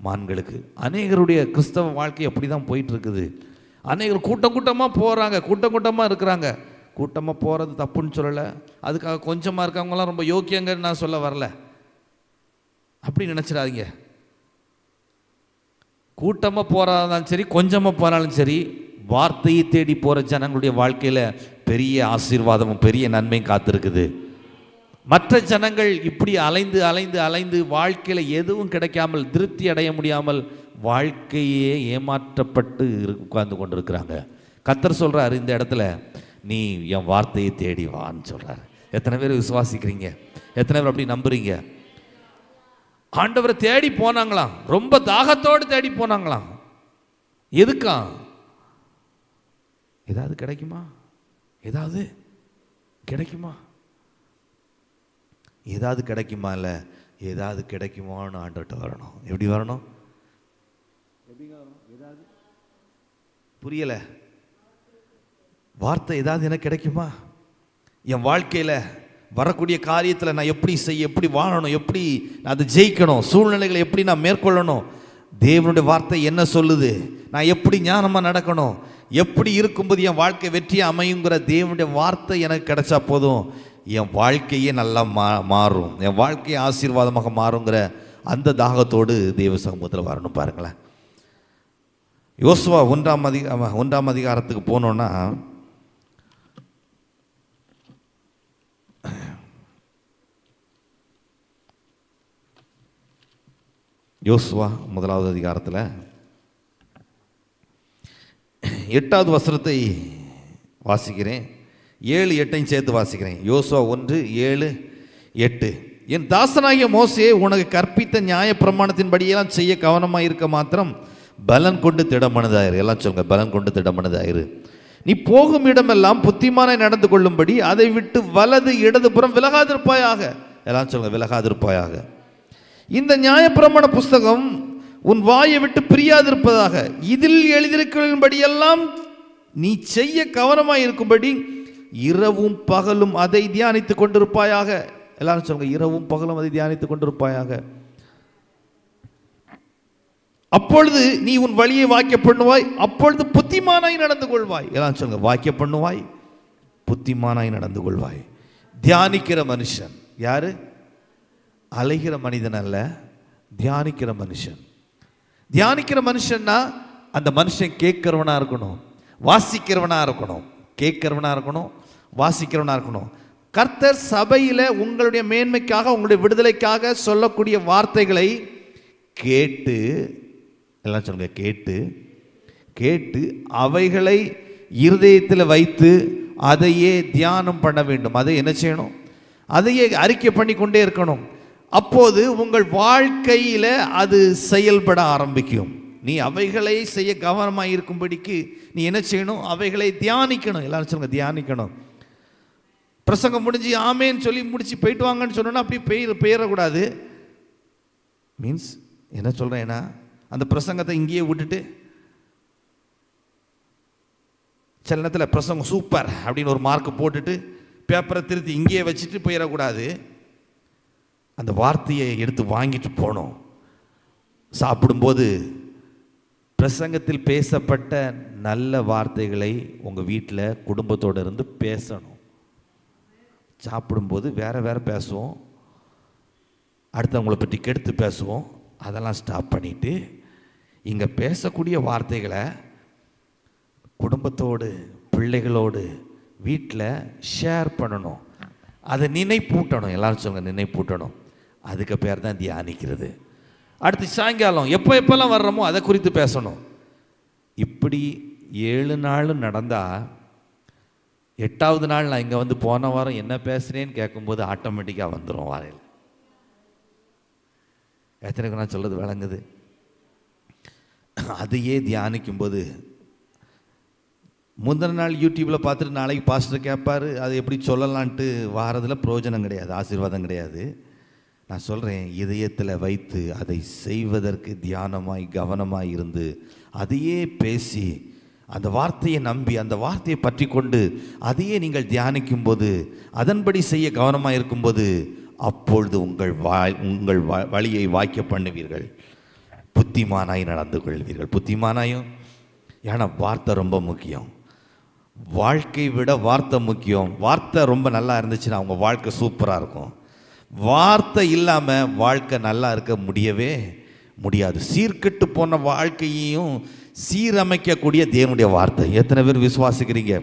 S1: மான்களுக்கு அநேகருடைய கிறிஸ்தவ வாழ்க்கை அப்படி தான் போயிட்டுருக்குது. அநேகர் கூட்டம் கூட்டமாக போகிறாங்க, கூட்டம் கூட்டமாக இருக்கிறாங்க. கூட்டமாக போகிறது தப்புன்னு சொல்லலை, அதுக்காக கொஞ்சமாக இருக்கவங்களாம் ரொம்ப யோக்கியங்கன்னு நான் சொல்ல வரல, அப்படி நினச்சிடாதீங்க. கூட்டமாக போகிறாலும் சரி, கொஞ்சமாக போனாலும் சரி, வார்த்தையை தேடி போகிற ஜனங்களுடைய வாழ்க்கையில் பெரிய ஆசீர்வாதமும் பெரிய நன்மையும் காத்திருக்குது. மற்ற ஜனங்கள் இப்படி அலைந்து அலைந்து அலைந்து வாழ்க்கையில் எதுவும் கிடைக்காமல் திருப்தி அடைய முடியாமல் வாழ்க்கையே ஏமாற்றப்பட்டு உட்கார்ந்து கொண்டிருக்கிறாங்க. கர்த்தர் சொல்கிறார், இந்த இடத்துல நீ என் வார்த்தையை தேடி வான்னு சொல்கிறார். எத்தனை பேர் விசுவாசிக்கிறீங்க? எத்தனை பேர் அப்படி நம்புறீங்க? ஆண்டவரை தேடி போனாங்களாம், ரொம்ப தாகத்தோடு தேடி போனாங்களாம். எதுக்கா? ஏதாவது கிடைக்குமா, ஏதாவது கிடைக்குமா, ஏதாவது கிடைக்குமா, இல்லை ஏதாவது கிடைக்குமான்னு ஆண்டவர்கிட்ட வரணும். எப்படி வரணும்? ஏதாவது புரியலை. வார்த்தை ஏதாவது எனக்கு கிடைக்குமா? என் வாழ்க்கையில் வரக்கூடிய காரியத்தில் நான் எப்படி செய்ய, எப்படி வாழணும், எப்படி நான் அதை ஜெயிக்கணும், சூழ்நிலைகளை எப்படி நான் மேற்கொள்ளணும், தேவனுடைய வார்த்தை என்ன சொல்லுது, நான் எப்படி ஞானமாக நடக்கணும், எப்படி இருக்கும்போது என் வாழ்க்கை வெற்றி அமையுங்கிற தேவனுடைய வார்த்தை எனக்கு கிடைச்சா போதும், என் வாழ்க்கையே நல்லா மாறும், என் வாழ்க்கையே ஆசீர்வாதமாக மாறுங்கிற அந்த தாகத்தோடு தேவ சமூகத்தில் வரணும். பாருங்களேன், யோசுவா 1ஆம் அதிகாரத்துக்கு போனோன்னா யோசுவா 1ஆவது அதிகாரத்தில் 8வது வசனத்தை வாசிக்கிறேன், 7, 8 சேர்த்து வாசிக்கிறேன். யோசுவா 1:7-8. என் தாசனாகிய மோசே உனக்கு கற்பித்த நியாய பிரமாணத்தின்படியெல்லாம் செய்ய கவனமாக இருக்க மாத்திரம் பலன் கொண்டு திடமனதாயிரு. எல்லாம் சொல்லுங்க, பலன் கொண்டு திடமனதாயிரு. நீ போகும் இடமெல்லாம் புத்திமானாய் நடந்து கொள்ளும்படி அதை விட்டு வலது இடதுபுறம் விலகாதிருப்பாயாக. எல்லாம் சொல்லுங்க, விலகாதிருப்பாயாக. இந்த நியாயப்பிரமாண புஸ்தகம் உன் வாயை விட்டு பிரியாதிருப்பதாக. இதில் எழுதியிருக்கிறபடியெல்லாம் நீ செய்ய கவனமாய் இருக்கும்படி இரவும் பகலும் அதை தியானித்துக் கொண்டிருப்பாயாக. எல்லாரும் சொல்லுங்க, இரவும் பகலும் அதை தியானித்துக் கொண்டிருப்பாயாக. அப்பொழுது நீ உன் வழியை வாக்கிய பண்ணுவாய், அப்பொழுது புத்திமானாய் நடந்து கொள்வாய். எல்லாம் சொல்லுங்க, வாக்கிய பண்ணுவாய், புத்திமானாய் நடந்து கொள்வாய். தியானிக்கிற மனுஷன் யாரு? அலைகிற மனிதன் அல்ல, தியானிக்கிற மனுஷன். தியானிக்கிற மனுஷன்னா அந்த மனுஷன் கேட்கிறவனா இருக்கணும், வாசிக்கிறவனா இருக்கணும். கேட்கிறவனா இருக்கணும், வாசிக்கிறவனா இருக்கணும். கர்த்தர் சபையில் உங்களுடைய மேன்மைக்காக, உங்களுடைய விடுதலைக்காக சொல்லக்கூடிய வார்த்தைகளை கேட்டு, எல்லாம் சொல்லுங்க, கேட்டு கேட்டு அவைகளை இருதயத்தில் வைத்து அதையே தியானம் பண்ண வேண்டும். அதை என்ன செய்யணும்? அதையே அறிக்கை பண்ணி கொண்டே இருக்கணும். அப்போது உங்கள் வாழ்க்கையில் அது செயல்பட ஆரம்பிக்கும். நீ அவைகளை செய்ய கவனமாக இருக்கும்படிக்கு நீ என்ன செய்யணும்? அவைகளை தியானிக்கணும். எல்லாரும் சொல்லுங்க, தியானிக்கணும். பிரசங்கம் முடிஞ்சு ஆமேன்னு சொல்லி முடிச்சு போயிட்டு வாங்கன்னு சொன்னோன்னா அப்படி பெயரக்கூடாது. மீன்ஸ் என்ன சொல்கிறேன்னா, அந்த பிரசங்கத்தை இங்கேயே விட்டுட்டு சில நேரத்தில் பிரசங்கம் சூப்பர் அப்படின்னு ஒரு மார்க்கு போட்டுட்டு பேப்பரை திருத்தி இங்கேயே வச்சுட்டு போயிடக்கூடாது. அந்த வார்த்தையை எடுத்து வாங்கிட்டு போகணும். சாப்பிடும்போது பிரசங்கத்தில் பேசப்பட்ட நல்ல வார்த்தைகளை உங்கள் வீட்டில் குடும்பத்தோடு இருந்து பேசணும். சாப்பிடும்போது வேறு பேசுவோம், அடுத்தவங்களை பற்றி கெடுத்து பேசுவோம். அதெல்லாம் ஸ்டாப் பண்ணிவிட்டு இங்கே பேசக்கூடிய வார்த்தைகளை குடும்பத்தோடு, பிள்ளைகளோடு வீட்டில் ஷேர் பண்ணணும். அதை நினைப்பூட்டணும். எல்லாரும் சொல்லுங்க, நினைப்பூட்டணும். அதுக்கு பேர் தான் தியானிக்கிறது. அடுத்து சாயங்காலம் எப்போல்லாம் வர்றோமோ அதை குறித்து பேசணும். இப்படி 7 நாள் நடந்தால் 8வது நாள் நான் இங்கே வந்து போன வாரம் என்ன பேசுகிறேன்னு கேட்கும்போது ஆட்டோமேட்டிக்காக வந்துடும் வாரையில். எத்தனைக்கு நான் சொல்கிறது விளங்குது? அதையே தியானிக்கும்போது முந்தின நாள் யூடியூப்பில் பார்த்துட்டு நாளைக்கு பாஸ்டர் கேட்பார், அதை எப்படி சொல்லலான்ட்டு வாரதில் பிரயோஜனம் கிடையாது, ஆசீர்வாதம் கிடையாது. நான் சொல்கிறேன், இதயத்தில் வைத்து அதை செய்வதற்கு தியானமாய் கவனமாய் இருந்து அதையே பேசி அந்த வார்த்தையை நம்பி அந்த வார்த்தையை பற்றி கொண்டு அதையே நீங்கள் தியானிக்கும்போது, அதன்படி செய்ய கவனமாக இருக்கும்போது, அப்பொழுது உங்கள் வழியை வாய்க்க பண்ணுவீர்கள், புத்திமானாய் நடந்து கொள்வீர்கள். புத்திமானாயும், ஏன்னா வார்த்தை ரொம்ப முக்கியம். வாழ்க்கை விட வார்த்தை முக்கியம். வார்த்தை ரொம்ப நல்லா இருந்துச்சுன்னா அவங்க வாழ்க்கை சூப்பராக இருக்கும். வார்த்தை இல்லாமல் வாழ்க்கை நல்லா இருக்க முடியவே முடியாது. சீர்கெட்டு போன வாழ்க்கையையும் சீரமைக்கக்கூடிய தேவனுடைய வார்த்தை. எத்தனை பேர் விசுவாசிக்கிறீங்க?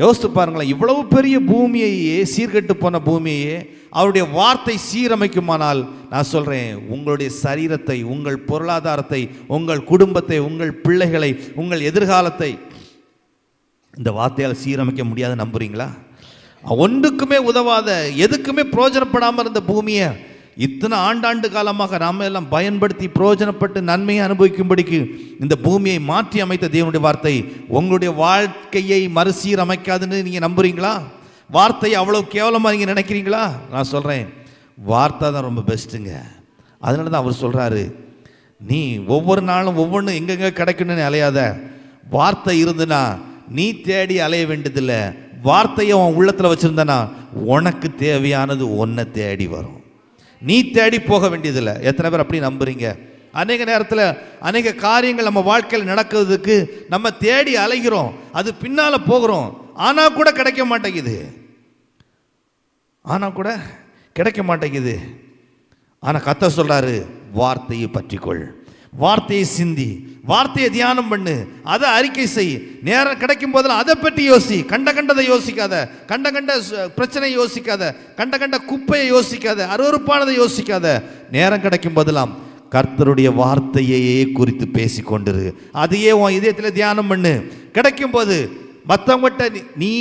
S1: யோசித்து பாருங்களேன், இவ்வளவு பெரிய பூமியையே, சீர்கெட்டு போன பூமியையே அவருடைய வார்த்தை சீரமைக்குமானால், நான் சொல்கிறேன், உங்களுடைய சரீரத்தை, உங்கள் பொருளாதாரத்தை, உங்கள் குடும்பத்தை, உங்கள் பிள்ளைகளை, உங்கள் எதிர்காலத்தை இந்த வார்த்தையால் சீரமைக்க முடியாது. நம்புறீங்களா? ஒன்றுக்குமே உதவாத, எதுக்குமே பிரயோஜனப்படாமல் இருந்த பூமியை இத்தனை ஆண்டாண்டு காலமாக நாம் எல்லாம் பயன்படுத்தி பிரயோஜனப்பட்டு நன்மையை அனுபவிக்கும்படிக்கு இந்த பூமியை மாற்றி அமைத்த தேவனுடைய வார்த்தை உங்களுடைய வாழ்க்கையை மறுசீரமைக்காதுன்னு நீங்கள் நம்புறீங்களா? வார்த்தையை அவ்வளோ கேவலமாக நீங்கள் நினைக்கிறீங்களா? நான் சொல்கிறேன், வார்த்தை தான் ரொம்ப பெஸ்ட்டுங்க. அதனால தான் அவர் சொல்கிறாரு, நீ ஒவ்வொரு நாளும் ஒவ்வொன்றும் எங்கெங்கே கிடைக்கணும்னு அலையாத. வார்த்தை இருந்துன்னா நீ தேடி அலைய வேண்டியதில்லை. வார்த்தையை உன் உள்ளத்தில் வச்சுருந்தனா உனக்கு தேவையானது ஒன்றை தேடி வரும். நீ தேடி போக வேண்டியதில்லை. எத்தனை பேர் அப்படி நம்புறீங்க? அநேக நேரத்தில் அநேக காரியங்கள் நம்ம வாழ்க்கையில் நடக்கிறதுக்கு நம்ம தேடி அலைகிறோம், அது பின்னால் போகிறோம், ஆனால் கூட கிடைக்க மாட்டேங்குது. ஆனால் கர்த்தர் சொல்றாரு, வார்த்தையை பற்றிக்கொள், வார்த்தையை சிந்தி, வார்த்தையை தியானம் பண்ணு, அதை அறிக்கை செய். நேரம் கிடைக்கும் போதெல்லாம் அதை பற்றி யோசி. கண்டதை யோசிக்காத, கண்ட பிரச்சனையை யோசிக்காத, கண்ட குப்பையை யோசிக்காத, அருவருப்பானதை யோசிக்காத. நேரம் கிடைக்கும் போதெல்லாம் கர்த்தருடைய வார்த்தையே குறித்து பேசிக்கொண்டிரு. அதையே உன் இதயத்தில் தியானம் பண்ணு. கிடைக்கும் போது மற்றவங்ககிட்ட நீ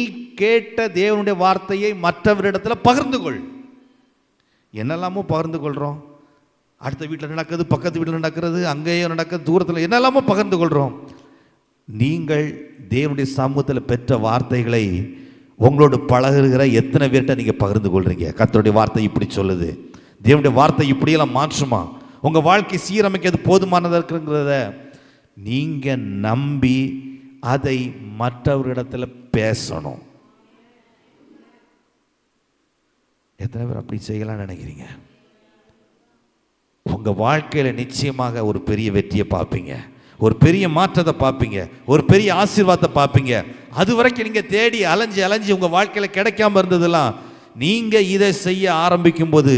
S1: கேட்ட தேவனுடைய வார்த்தையை மற்றவரிடத்தில் பகிர்ந்து கொள். என்னெல்லாமோ பகிர்ந்து கொள்கிறோம். அடுத்த வீட்டில் நடக்குது, பக்கத்து வீட்டில் நடக்கிறது, அங்கேயே நடக்குது, தூரத்தில் என்னெல்லாமோ பகிர்ந்து கொள்கிறோம். நீங்கள் தேவனுடைய சமூகத்தில் பெற்ற வார்த்தைகளை உங்களோடு பழகுகிற எத்தனை பேர்கிட்ட நீங்கள் பகிர்ந்து கொள்கிறீங்க? கர்த்தருடைய வார்த்தை இப்படி சொல்லுது, தேவனுடைய வார்த்தை இப்படியெல்லாம் மாற்றுமா, உங்கள் வாழ்க்கை சீரமைக்கிறது போதுமானதாக இருக்குங்கிறத நீங்கள் நம்பி அதை மற்றவர்களிடத்தில் பேசணும். எத்தனை பேர் அப்படி செய்யலாம்னு நினைக்கிறீங்க? உங்கள் வாழ்க்கையில் நிச்சயமாக ஒரு பெரிய வெற்றியை பார்ப்பீங்க, ஒரு பெரிய மாற்றத்தை பார்ப்பீங்க, ஒரு பெரிய ஆசீர்வாதத்தை பார்ப்பீங்க. அது வரைக்கும் நீங்கள் தேடி அலைஞ்சு உங்கள் வாழ்க்கையில் கிடைக்காம இருந்ததெல்லாம் நீங்கள் இதை செய்ய ஆரம்பிக்கும் போது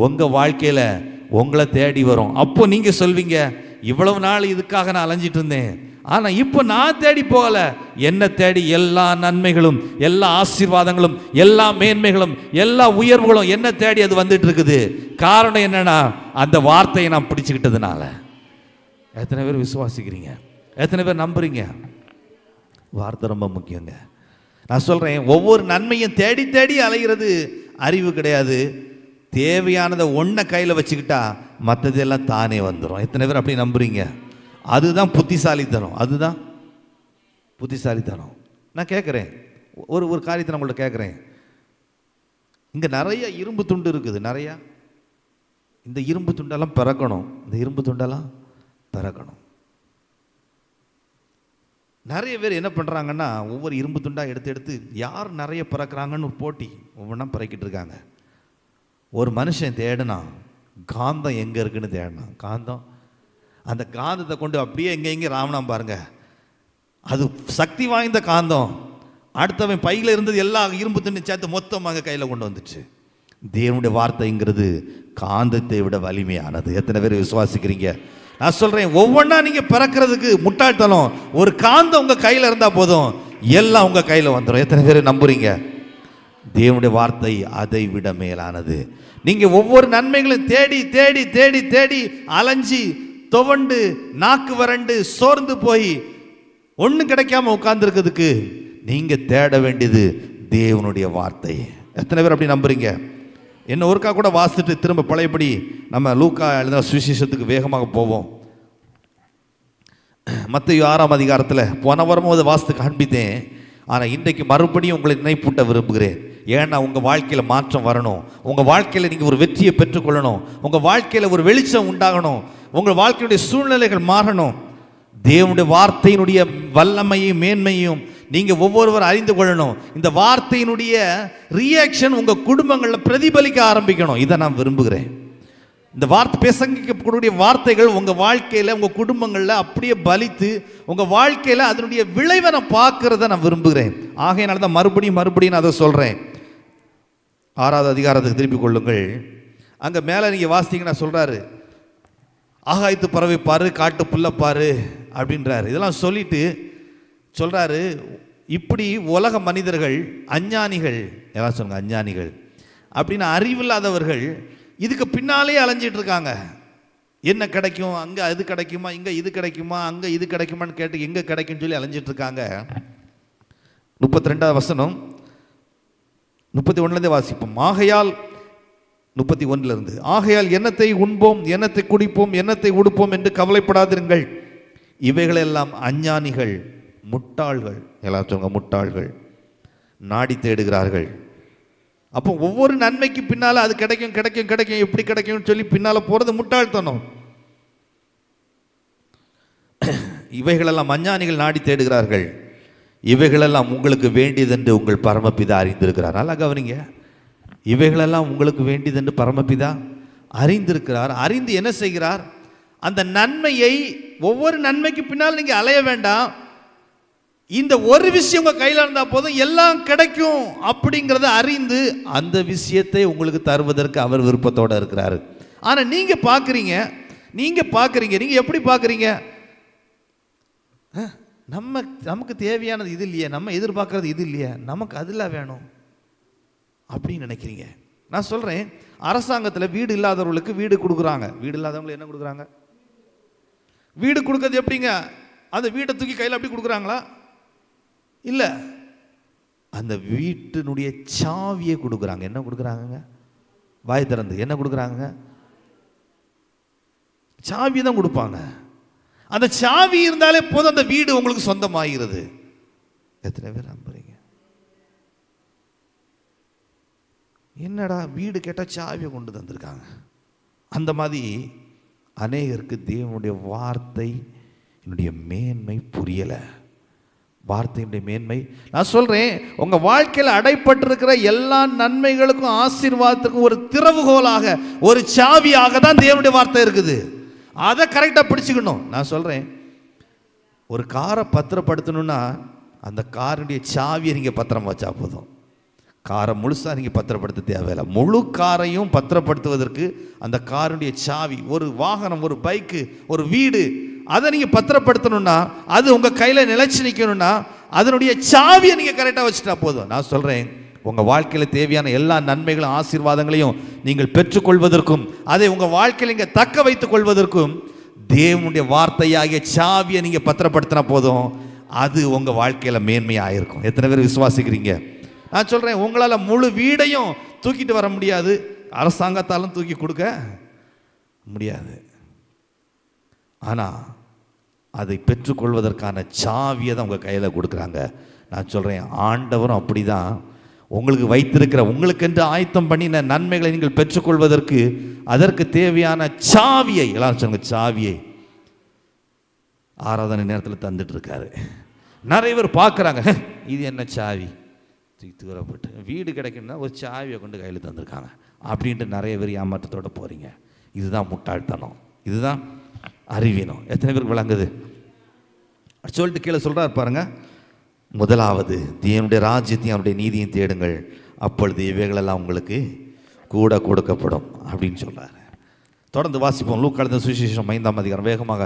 S1: உங்கள் வாழ்க்கையில் உங்களை தேடி வரும். அப்போ நீங்கள் சொல்வீங்க, இவ்வளவு நாள் இதுக்காக நான் அலைஞ்சிட்டு இருந்தேன், ஆனால் இப்போ நான் தேடி போகல, என்ன தேடி எல்லா நன்மைகளும், எல்லா ஆசீர்வாதங்களும், எல்லா மேன்மைகளும், எல்லா உயர்வுகளும் என்ன தேடி அது வந்துட்டு இருக்குது. காரணம் என்னன்னா, அந்த வார்த்தையை நான் பிடிச்சுக்கிட்டதுனால. எத்தனை பேர் விசுவாசிக்கிறீங்க? எத்தனை பேர் நம்புறீங்க? வார்த்தை ரொம்ப முக்கியங்க. நான் சொல்றேன், ஒவ்வொரு நன்மையும் தேடி தேடி அலைகிறது அறிவு கிடையாது. தேவையானதை ஒன்றை கையில் வச்சுக்கிட்டா மற்றதெல்லாம் தானே வந்துடும். எத்தனை பேர் அப்படி நம்புறீங்க? அதுதான் புத்திசாலித்தனம். அதுதான் புத்திசாலித்தனம். நான் கேட்குறேன், ஒரு காரியத்தை நான் உங்கள்கிட்ட கேட்குறேன். இங்கே நிறைய இரும்பு துண்டு இருக்குது, நிறையா. இந்த இரும்பு துண்டெல்லாம் பிறக்கணும், இந்த இரும்பு துண்டெல்லாம் பிறக்கணும். நிறைய பேர் என்ன பண்ணுறாங்கன்னா, ஒவ்வொரு இரும்பு துண்டாக எடுத்து யார் நிறைய பிறக்கிறாங்கன்னு ஒரு போட்டி ஒவ்வொன்றா பிறக்கிட்டு இருக்காங்க. ஒரு மனுஷன் தேடினா காந்தம் எங்கே இருக்குன்னு தேடினான். காந்தம், அந்த காந்தத்தை கொண்டு அப்படியே எங்கே ராமனாம் பாருங்க, அது சக்தி வாய்ந்த காந்தம். அடுத்தவன் பையில் இருந்தது எல்லா இரும்பு துணி சேர்த்து மொத்தம் அங்கே கையில் கொண்டு வந்துச்சு. தேவனுடைய வார்த்தைங்கிறது காந்தத்தை விட வலிமையானது. எத்தனை பேர் விசுவாசிக்கிறீங்க? நான் சொல்கிறேன், ஒவ்வொன்றா நீங்கள் பிறக்கிறதுக்கு முட்டாள்தனம். ஒரு காந்தம் உங்கள் கையில் இருந்தால் போதும், எல்லாம் உங்கள் கையில் வந்துடும். எத்தனை பேர் நம்புறீங்க? தேவனுடைய வார்த்தை அதை விட மேலானது. நீங்கள் ஒவ்வொரு நன்மைகளையும் தேடி தேடி தேடி தேடி அலைஞ்சி துவண்டு நாக்கு வறண்டு சோர்ந்து போய் ஒன்றும் கிடைக்காம உட்கார்ந்துருக்கிறதுக்கு நீங்கள் தேட வேண்டியது தேவனுடைய வார்த்தை. எத்தனை பேர் அப்படி நம்புறீங்க? என்ன ஒருக்கா கூட வாசிட்டு திரும்ப பழையபடி நம்ம லூக்கா எழுதின சுவிசேஷத்துக்கு வேகமாக போவோம். மத்தேயு 6ஆம் அதிகாரத்தில் போன வாரமும் அதை வாசித்து காண்பித்தேன். ஆனால் இன்றைக்கு மறுபடியும் உங்களை நினைப்பூட்ட விரும்புகிறேன். ஏன்னா உங்கள் வாழ்க்கையில் மாற்றம் வரணும், உங்கள் வாழ்க்கையில் நீங்கள் ஒரு வெற்றியை பெற்றுக்கொள்ளணும், உங்கள் வாழ்க்கையில் ஒரு வெளிச்சம் உண்டாகணும், உங்கள் வாழ்க்கையுடைய சூழ்நிலைகள் மாறணும். தேவனுடைய வார்த்தையினுடைய வல்லமையும் மேன்மையும் நீங்கள் ஒவ்வொருவரும் அறிந்து கொள்ளணும். இந்த வார்த்தையினுடைய ரியாக்ஷன் உங்கள் குடும்பங்களில் பிரதிபலிக்க ஆரம்பிக்கணும். இதை நான் விரும்புகிறேன். இந்த வார்த்தை பிரசங்கிக்கக்கூடிய வார்த்தைகள் உங்கள் வாழ்க்கையில் உங்கள் குடும்பங்களில் அப்படியே பலித்து உங்கள் வாழ்க்கையில் அதனுடைய விளைவை நான் பார்க்கறத நான் விரும்புகிறேன். ஆகையினால தான் மறுபடியும் நான் அதை சொல்கிறேன். 6ஆவது அதிகாரத்துக்கு திருப்பிக் கொள்ளுங்கள். அங்கே மேலே நீங்கள் வாசித்தீங்கன்னா சொல்கிறாரு, ஆகாயத்து பறவை பாரு, காட்டு புல்லை பாரு அப்படின்றாரு. இதெல்லாம் சொல்லிட்டு சொல்கிறாரு, இப்படி உலக மனிதர்கள் அஞ்ஞானிகள், எல்லாம் சொல்லுங்க அஞ்ஞானிகள் அப்படின்னு அறிவில்லாதவர்கள் இதுக்கு பின்னாலே அலைஞ்சிட்டு இருக்காங்க. என்ன கிடைக்கும், அங்கே அது கிடைக்குமா, இங்கே இது கிடைக்குமா, அங்கே இது கிடைக்குமான்னு கேட்டு எங்கே கிடைக்குன்னு சொல்லி அலைஞ்சிட்டு இருக்காங்க. 32வது வசனம் 31லேருந்தே வாசிப்போம். ஆகையால் 31லிருந்து, ஆகையால் எண்ணத்தை உண்போம், எண்ணத்தை குடிப்போம், எண்ணத்தை உடுப்போம் என்று கவலைப்படாதிருங்கள். இவைகளெல்லாம் அஞ்ஞானிகள், முட்டாள்கள், எல்லாம் சொல்லுங்க முட்டாள்கள் நாடி தேடுகிறார்கள். அப்போ ஒவ்வொரு நன்மைக்கு பின்னால் அது கிடைக்கும் கிடைக்கும் கிடைக்கும் எப்படி கிடைக்கும்னு சொல்லி பின்னால் போகிறது முட்டாள்தனம். இவைகளெல்லாம் அஞ்ஞானிகள் நாடி தேடுகிறார்கள். இவைகளெல்லாம் உங்களுக்கு வேண்டியதென்று உங்கள் பரமபிதா அறிந்திருக்கிறார். நல்லா கவனிங்க, இவைகளெல்லாம் உங்களுக்கு வேண்டியதென்று பரமபிதா அறிந்திருக்கிறார். அறிந்து என்ன செய்கிறார்? அந்த நன்மையை, ஒவ்வொரு நன்மைக்கு பின்னால் நீங்க அலைய வேண்டாம். இந்த ஒரு விஷயம் உங்க கையில் இருந்தா போதும், எல்லாம் கிடைக்கும் அப்படிங்கிறத அறிந்து அந்த விஷயத்தை உங்களுக்கு தருவதற்கு அவர் விருப்பத்தோடு இருக்கிறாரு. ஆனா நீங்க பாக்குறீங்க, நீங்க எப்படி பாக்குறீங்க? நமக்கு தேவையானது இது இல்லையே, நம்ம எதிர்பார்க்கறது இது இல்லையே, நமக்கு அதெல்லாம் வேணும் அப்படின்னு நினைக்கிறீங்க. நான் சொல்றேன், அரசாங்கத்தில் வீடு இல்லாதவர்களுக்கு வீடு கொடுக்குறாங்க. வீடு இல்லாதவங்களுக்கு என்ன கொடுக்குறாங்க? வீடு கொடுக்கறது எப்படிங்க? அந்த வீட்டை தூக்கி கையில் அப்படி கொடுக்குறாங்களா? இல்லை, அந்த வீட்டினுடைய சாவியை கொடுக்குறாங்க. என்ன கொடுக்குறாங்க? வாய் திறந்து என்ன கொடுக்குறாங்க? சாவி தான் கொடுப்பாங்க. அந்த சாவி இருந்தாலே போதும், அந்த வீடு உங்களுக்கு சொந்தமாகிறது. எத்தனை பேர் நம்புறீங்க? என்னடா வீடு கேட்டால் சாவியை கொண்டு தந்திருக்காங்க. அந்த மாதிரி அநேகருக்கு தேவனுடைய வார்த்தை என்னுடைய மேன்மை புரியலை. வார்த்தையுடைய மேன்மை, நான் சொல்றேன், உங்க வாழ்க்கையில் அடைப்பட்டிருக்கிற எல்லா நன்மைகளுக்கும் ஆசீர்வாதத்துக்கும் ஒரு திறவுகோலாக, ஒரு சாவியாக தான் தேவனுடைய வார்த்தை இருக்குது. அதை கரெக்டாக பிடிச்சுக்கணும். நான் சொல்றேன், ஒரு காரை பத்திரப்படுத்தணும்னா அந்த காருடைய சாவியை நீங்கள் பத்திரம் வச்சா போதும். காரை முழுசாக நீங்கள் பத்திரப்படுத்த தேவையில்லை. முழு காரையும் பத்திரப்படுத்துவதற்கு அந்த காருடைய சாவி, ஒரு வாகனம், ஒரு பைக்கு, ஒரு வீடு, அதை நீங்கள் பத்திரப்படுத்தணும்னா, அது உங்கள் கையில் நிலைச்சு நிற்கணும்னா அதனுடைய சாவியை நீங்கள் கரெக்டாக வச்சுட்டா போதும். நான் சொல்கிறேன், உங்கள் வாழ்க்கையில் தேவையான எல்லா நன்மைகளும் ஆசீர்வாதங்களையும் நீங்கள் பெற்றுக்கொள்வதற்கும், அதை உங்கள் வாழ்க்கையில் நீங்கள் தக்க வைத்துக் கொள்வதற்கும் தேவனுடைய வார்த்தையாகிய சாவியை நீங்கள் பத்திரப்படுத்தினா போதும், அது உங்கள் வாழ்க்கையில் மேன்மையாக இருக்கும். எத்தனை பேர் விசுவாசிக்கிறீங்க? நான் சொல்கிறேன், உங்களால் முழு வீடையும் தூக்கிட்டு வர முடியாது, அரசாங்கத்தாலும் தூக்கி கொடுக்க முடியாது. ஆனால் அதை பெற்றுக்கொள்வதற்கான சாவியை தான் உங்கள் கையில் கொடுக்குறாங்க. நான் சொல்கிறேன், ஆண்டவரும் அப்படி தான் உங்களுக்கு வைத்திருக்கிற, உங்களுக்கென்று ஆயத்தம் பண்ணின நன்மைகளை நீங்கள் பெற்றுக்கொள்வதற்கு அதற்கு தேவையான சாவியை, எல்லாரும் சொல்லுங்க, சாவியை ஆராதனை நேரத்தில் தந்துட்டு இருக்காரு. நிறைய பேர் பார்க்குறாங்க, இது என்ன சாவி, தூரப்பட்டு வீடு கிடைக்கணும்னா ஒரு சாவியை கொண்டு கையில் தந்திருக்காங்க அப்படின்ட்டு நிறைய பேர் ஏமாற்றத்தோடு போகிறீங்க. இதுதான் முட்டாள்தனம், இதுதான் அறிவீனம். எத்தனை பேருக்கு விளங்குது? சொல்லிட்டு கீழே சொல்கிறார் பாருங்க, முதலாவது தேவனுடைய ராஜ்யத்தையும் அவருடைய நீதியும் தேடுங்கள், அப்பொழுது இவைகளெல்லாம் உங்களுக்கு கூட கொடுக்கப்படும் அப்படின்னு சொல்கிறார். தொடர்ந்து வாசிப்போம். லூக்கா எழுதின சுவிசேஷம் 5ஆம் அதிகாரம், வேகமாக.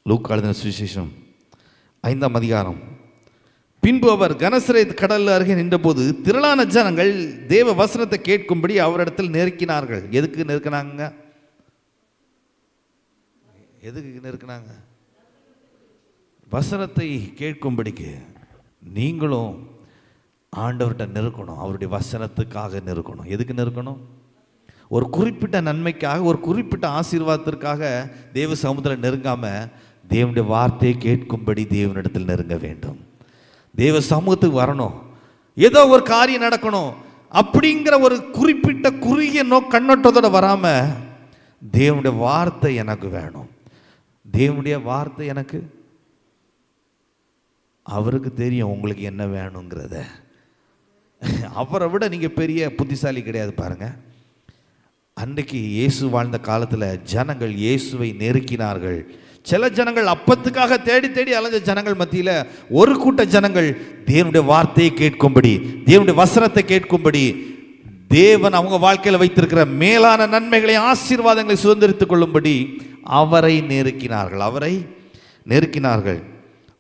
S1: லூக்கா எழுதின சுவிசேஷம் 5ஆம் அதிகாரம். பின்பு அவர் கனசரேத் கடல் அருகே நின்றபோது திரளான ஜனங்கள் தேவ வசனத்தை கேட்கும்படி அவரிடத்தில் நெருக்கினார்கள். எதுக்கு நெருக்கினாங்க? எதுக்கு நெருக்கினாங்க? வசனத்தை கேட்கும்படிக்கு. நீங்களும் ஆண்டவர்கிட்ட நெருக்கணும், அவருடைய வசனத்துக்காக நெருக்கணும். எதுக்கு நெருக்கணும்? ஒரு குறிப்பிட்ட நன்மைக்காக, ஒரு குறிப்பிட்ட ஆசீர்வாதத்திற்காக தேவ சமுத்திரம் நெருங்காம தேவனுடைய வார்த்தையை கேட்கும்படி தேவனிடத்தில் நெருங்க வேண்டும். தேவ சமூகத்துக்கு வரணும், ஏதோ ஒரு காரியம் நடக்கணும் அப்படிங்கிற ஒரு குறிப்பிட்ட குறுகிய கண்ணோட்டத்தோட வராம, தேவனுடைய வார்த்தை எனக்கு வேணும், தேவனுடைய வார்த்தை எனக்கு, அவருக்கு தெரியும் உங்களுக்கு என்ன வேணுங்கிறத. அவரை விட நீங்க பெரிய புத்திசாலி கிடையாது. பாருங்க, அன்றைக்கு இயேசு வாழ்ந்த காலத்தில் ஜனங்கள் இயேசுவை நெருக்கினார்கள். சில ஜனங்கள் அப்பத்துக்காக தேடி தேடி அலைஞ்ச ஜனங்கள் மத்தியில் ஒரு கூட்ட ஜனங்கள் தேவனுடைய வார்த்தையை கேட்கும்படி, தேவனுடைய வசனத்தை கேட்கும்படி, தேவன் அவங்க வாழ்க்கையில் வைத்திருக்கிற மேலான நன்மைகளை, ஆசீர்வாதங்களை சுதந்திரித்துக் கொள்ளும்படி அவரை நெருக்கினார்கள்.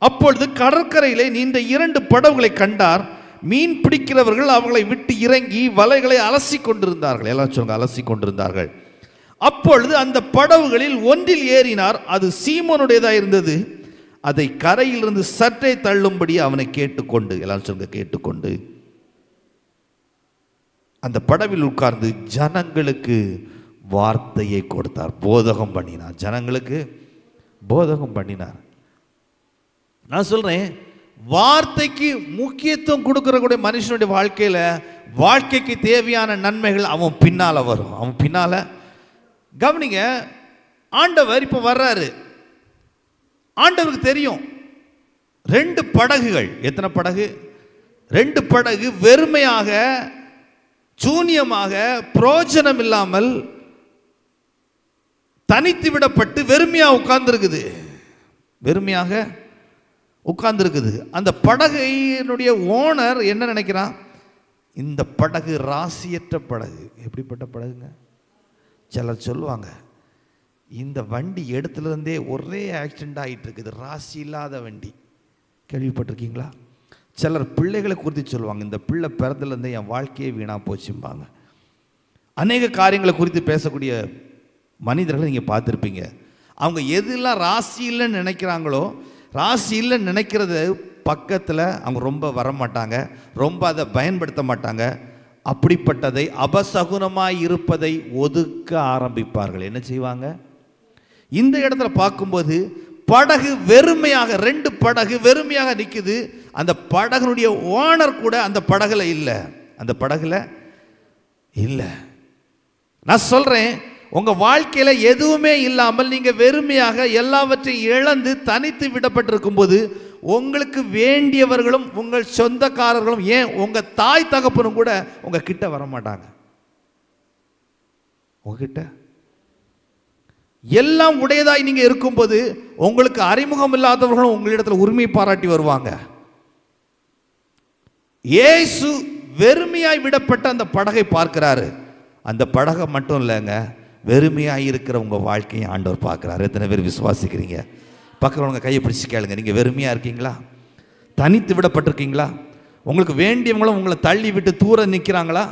S1: அப்பொழுது கடற்கரையிலே நீண்ட 2 படகுகளை கண்டார். மீன் பிடிக்கிறவர்கள் அவர்களை விட்டு இறங்கி வலைகளை அலசி கொண்டிருந்தார்கள். எல்லாம் சொல்லுங்க, அலசி கொண்டிருந்தார்கள். அப்பொழுது அந்த படகுகளில் ஒன்றில் ஏறினார். அது சீமோனுடையதாக இருந்தது. அதை கரையிலிருந்து சற்றே தள்ளும்படி அவனை கேட்டுக்கொண்டு, எல்லாம் சொல்லுங்க, கேட்டுக்கொண்டு அந்த படவில் உட்கார்ந்து ஜனங்களுக்கு வார்த்தையை கொடுத்தார், போதகம் பண்ணினார். ஜனங்களுக்கு போதகம் பண்ணினார். நான் சொல்றேன், வார்த்தைக்கு முக்கியத்துவம் கொடுக்கக்கூடிய மனுஷனுடைய வாழ்க்கைக்கு தேவையான நன்மைகள் அவன் பின்னால வரும். அவன் பின்னால கவனிங்க, ஆண்டவர் இப்ப வர்றாரு. ஆண்டவருக்கு தெரியும் 2 படகுகள். எத்தனை படகு? 2 படகு வெறுமையாக, சூன்யமாக, பிரயோஜனம் இல்லாமல் தனித்து விடப்பட்டு வெறுமையாக உட்கார்ந்துருக்குது. வெறுமையாக உட்கார்ந்துருக்குது. அந்த படகையினுடைய ஓனர் என்ன நினைக்கிறான்? இந்த படகு ராசியற்ற படகு. எப்படிப்பட்ட படகுங்க? சிலர் சொல்லுவாங்க, இந்த வண்டி இடத்துலேருந்தே ஒரே ஆக்சிடெண்ட் ஆகிட்டு இருக்குது, ராசி இல்லாத வண்டி. கேள்விப்பட்டிருக்கீங்களா? சிலர் பிள்ளைகளை குறித்து சொல்லுவாங்க, இந்த பிள்ளை பிறந்ததுலேருந்தே என் வாழ்க்கையே வீணாக போச்சும்பாங்க. அநேக காரியங்களை குறித்து பேசக்கூடிய மனிதர்களை நீங்கள் பார்த்துருப்பீங்க. அவங்க எதெல்லாம் ராசி இல்லைன்னு நினைக்கிறாங்களோ, ராசி இல்லைன்னு நினைக்கிறது பக்கத்தில் அவங்க ரொம்ப வரமாட்டாங்க, ரொம்ப அதை பயன்படுத்த மாட்டாங்க. அப்படிப்பட்டதை அபசகுனமாய் இருப்பதை ஒதுக்க ஆரம்பிப்பார்கள். என்ன செய்வாங்க? இந்த இடத்துல பார்க்கும்போது படகு வெறுமையாக, 2 படகு வெறுமையாக நிற்குது. அந்த படகுனுடைய ஓனர் கூட அந்த படகுல இல்லை, அந்த படகுல இல்லை. நான் சொல்றேன், உங்க வாழ்க்கையில எதுவுமே இல்லாமல் நீங்க வெறுமையாக எல்லாவற்றையும் இழந்து தனித்து விடப்பட்டிருக்கும் போது உங்களுக்கு வேண்டியவர்களும் உங்கள் சொந்தக்காரர்களும், ஏன் உங்க தாய் தகப்பனும் கூட உங்க கிட்ட வர மாட்டாங்க. உங்ககிட்ட எல்லாம் உடையதாய் நீங்க இருக்கும்போது உங்களுக்கு அறிமுகம் இல்லாதவர்களும் உங்களிடத்தில் உரிமை பாராட்டி வருவாங்க. இயேசு வெறுமையாய் விடப்பட்ட அந்த படகை பார்க்கிறாரு. அந்த படகை மட்டும் இல்லைங்க, வெறுமையாய் இருக்கிற உங்க வாழ்க்கையை ஆண்டவர் பார்க்கிறாரு. எத்தனை பேர் விசுவாசிக்கிறீங்க? பக்கறவங்க கையை பிடிச்சி கேளுங்க. நீங்க வெறுமையா இருக்கீங்களா? தனித்து விடப்பட்டிருக்கீங்களா? உங்களுக்கு வேண்டியவங்களும் உங்களை தள்ளி விட்டு தூர நிற்கிறாங்களா?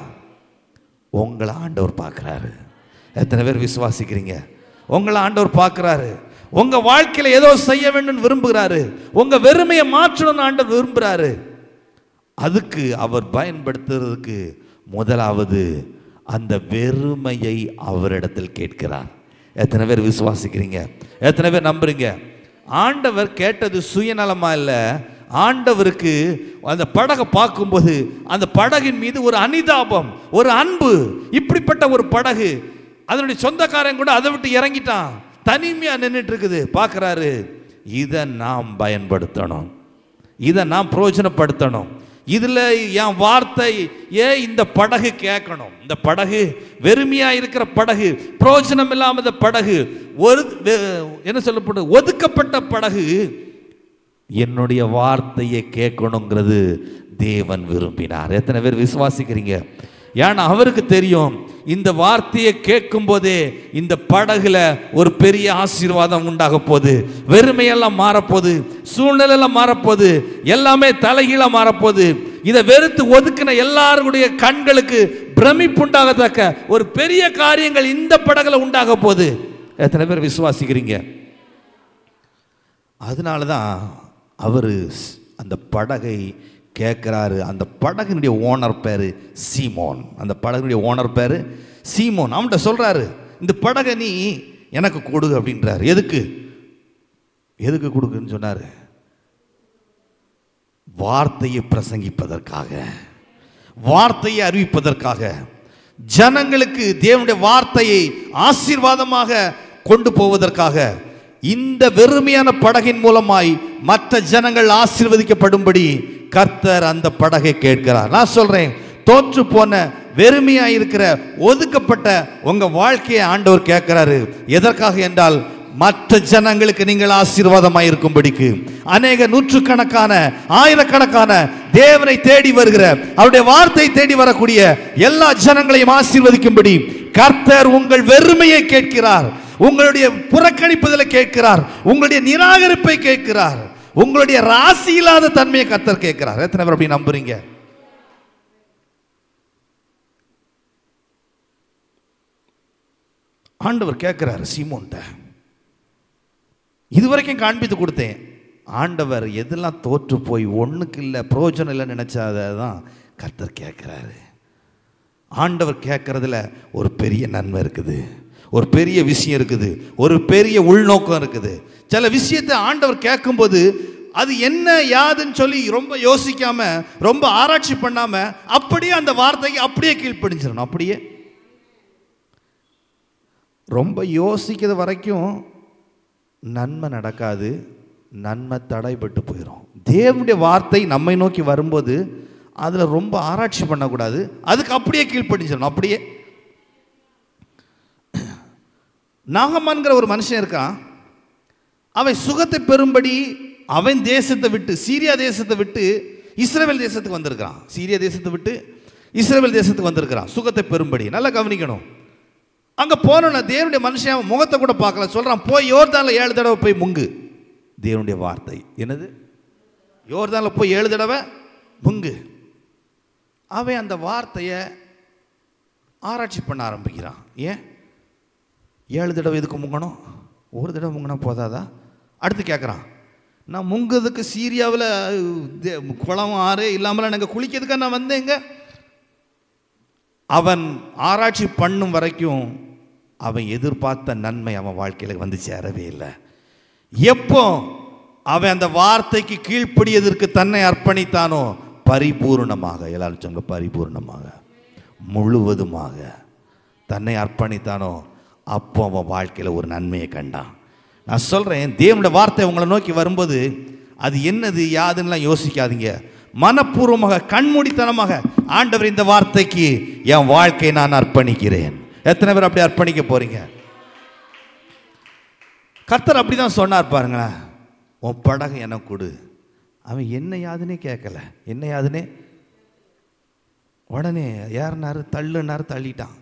S1: உங்களை ஆண்டவர் பார்க்கிறாரு. எத்தனை பேர் விசுவாசிக்கிறீங்க? உங்களை ஆண்டவர் பார்க்கிறாரு. உங்க வாழ்க்கையில ஏதோ செய்ய வேண்டும் விரும்புகிறாரு. உங்க வெறுமையை மாற்றணும்னு ஆண்டவர் விரும்புகிறாரு. அதுக்கு அவர் பயன்படுத்துறதுக்கு முதலாவது அந்த வெறுமையை அவரிடத்தில் கேட்கிறார். எத்தனை பேர் விசுவாசிக்கிறீங்க? எத்தனை பேர் நம்புறீங்க? ஆண்டவர் கேட்டது சுயநலமா இல்லை. ஆண்டவருக்கு அந்த படகை பார்க்கும்போது அந்த படகின் மீது ஒரு அனிதாபம், ஒரு அன்பு. இப்படிப்பட்ட ஒரு படகு, அதனுடைய சொந்தக்காரன் கூட அதை விட்டு இறங்கிட்டான், தனிமையா நின்றுட்டு இருக்குது. பார்க்கிறாரு, இதை நாம் பயன்படுத்தணும், இதை நாம் பிரயோஜனப்படுத்தணும். இதுல என் வார்த்தை ஏன் இந்த படகு கேட்கணும்? இந்த படகு வெறுமையா இருக்கிற படகு, பிரயோஜனம் இல்லாம இந்த படகு, ஒரு என்ன சொல்லப்படும், ஒதுக்கப்பட்ட படகு என்னுடைய வார்த்தையை கேட்கணுங்கிறது தேவன் விரும்பினார். எத்தனை பேர் விசுவாசிக்கிறீங்க? ஏன்னா அவருக்கு தெரியும், இந்த வார்த்தையை கேட்கும் போதே இந்த படகுல ஒரு பெரிய ஆசீர்வாதம் உண்டாக போகுது. வெறுமையெல்லாம் மாறப்போகுது, சூழ்நிலையெல்லாம் மாறப்போகுது, எல்லாமே தலைகீழ மாறப்போகுது. இதை வெறுத்து ஒதுக்கின எல்லாருடைய கண்களுக்கு பிரமிப்பு உண்டாகத்தக்க ஒரு பெரிய காரியங்கள் இந்த படகுல உண்டாக போகுது. எத்தனை பேர் விசுவாசிக்கிறீங்க? அதனாலதான் அவரு அந்த படகை கேட்கிறாரு. அந்த படகினுடைய ஓனர் பேரு சீமோன். அந்த படகுடைய ஓனர் பேரு சீமோன். அவன்கிட்ட சொல்றாரு, இந்த படகை நீ எனக்கு கொடு அப்படின்றாரு. எதுக்கு? எதுக்கு கொடுக்குன்னு சொன்னாரு? வார்த்தையை பிரசங்கிப்பதற்காக, வார்த்தையை அறிவிப்பதற்காக, ஜனங்களுக்கு தேவனுடைய வார்த்தையை ஆசீர்வாதமாக கொண்டு போவதற்காக. இந்த வெறுமையான படகின் மூலமாய் மற்ற ஜனங்கள் ஆசீர்வதிக்கப்படும்படி கர்த்தர் அந்த படகை கேட்கிறார். நான் சொல்றேன், தோற்று போன வெறுமையா இருக்கிற ஒதுக்கப்பட்ட உங்க வாழ்க்கையை ஆண்டவர் கேட்கிறாரு. எதற்காக என்றால், மற்ற ஜனங்களுக்கு நீங்கள் ஆசீர்வாதமாய் இருக்கும்படிக்கு. அநேக நூற்றுக்கணக்கான ஆயிரக்கணக்கான தேவனை தேடி வருகிற, அவருடைய வார்த்தை தேடி வரக்கூடிய எல்லா ஜனங்களையும் ஆசீர்வதிக்கும்படி கர்த்தர் உங்கள் வெறுமையை கேட்கிறார், உங்களுடைய புறக்கணிப்புதலை கேட்கிறார், உங்களுடைய நிராகரிப்பை கேட்கிறார், உங்களுடைய ராசி இல்லாத தன்மையை கர்த்தர் கேட்கிறார். எத்தனை பேர் அப்படி நம்புறீங்க? ஆண்டவர் கேட்கிறார் சீமோன்ட்ட. இதுவரைக்கும் காண்பித்து கொடுத்தேன். ஆண்டவர் எதெல்லாம் தோற்று போய் ஒண்ணுக்கு இல்லை, பிரயோஜனம் இல்லைன்னு நினைச்சாதான் கர்த்தர் கேட்கிறாரு. ஆண்டவர் கேட்கறதுல ஒரு பெரிய நன்மை இருக்குது, ஒரு பெரிய விஷயம் இருக்குது, ஒரு பெரிய உள்நோக்கம் இருக்குது. சில விஷயத்தை ஆண்டவர் கேட்கும்போது அது என்ன யாதுன்னு சொல்லி ரொம்ப யோசிக்காம, ரொம்ப ஆராய்ச்சி பண்ணாம, அப்படியே அந்த வார்த்தைக்கு அப்படியே கீழ்ப்படிஞ்சிடணும். அப்படியே ரொம்ப யோசிக்கிற வரைக்கும் நன்மை நடக்காது, நன்மை தடைபட்டு போயிடும். தேவனுடைய வார்த்தை நம்மை நோக்கி வரும்போது அதில் ரொம்ப ஆராய்ச்சி பண்ணக்கூடாது, அதுக்கு அப்படியே கீழ்ப்படிஞ்சிடணும். அப்படியே நாகமான்கிற ஒரு மனுஷன் இருக்கான். அவன் சுகத்தை பெறும்படி அவன் தேசத்தை விட்டு, சீரியா தேசத்தை விட்டு இஸ்ரவேல் தேசத்துக்கு வந்திருக்கிறான். சீரியா தேசத்தை விட்டு இஸ்ரவேல் தேசத்துக்கு வந்திருக்கிறான் சுகத்தை பெறும்படி. நல்லா கவனிக்கணும். அங்கே போனோன்னா தேவனுடைய மனுஷன் முகத்தை கூட பார்க்கல. சொல்கிறான், போய் யோர்தானில் 7 தடவை போய் முங்கு. தேவனுடைய வார்த்தை என்னது? யோர்தானில் போய் 7 தடவை முங்கு. அவன் அந்த வார்த்தையை ஆராய்ச்சி பண்ண ஆரம்பிக்கிறான். ஏன் 7 தடவை எதுக்கு முங்கணும்? ஒரு தடவை முங்கினா போதாதா? அடுத்து கேட்குறான், நான் முங்குறதுக்கு சீரியாவில் குளம் ஆறு இல்லாமல் நாங்கள் குளிக்கிறதுக்காக நான் வந்தேங்க. அவன் ஆராய்ச்சி பண்ணும் வரைக்கும் அவன் எதிர்பார்த்த நன்மை அவன் வாழ்க்கையில் வந்து சேரவே இல்லை. எப்போ அவன் அந்த வார்த்தைக்கு கீழ்ப்படியதற்கு தன்னை அர்ப்பணித்தானோ, பரிபூர்ணமாக, எல்லாரும் சொல்லுங்க பரிபூர்ணமாக, முழுவதுமாக தன்னை அர்ப்பணித்தானோ, அப்போ அவன் வாழ்க்கையில் ஒரு நன்மையை கண்டான். நான் சொல்கிறேன், தேவனுடைய வார்த்தை உங்களை நோக்கி வரும்போது அது என்னது யாதுன்னெலாம் யோசிக்காதீங்க. மனப்பூர்வமாக கண்மூடித்தனமாக, ஆண்டவர் இந்த வார்த்தைக்கு என் வாழ்க்கையை நான் அர்ப்பணிக்கிறேன். எத்தனை பேர் அப்படி அர்ப்பணிக்க போறீங்க? கர்த்தர் அப்படி தான் சொன்னார் பாருங்களேன், உன் படகு எனக்கு கொடு. அவன் என்ன யாதுன்னே கேட்கல. என்ன யாதுன்னே உடனே ஏறினாரு, தள்ளுனாரு, தள்ளிட்டான்,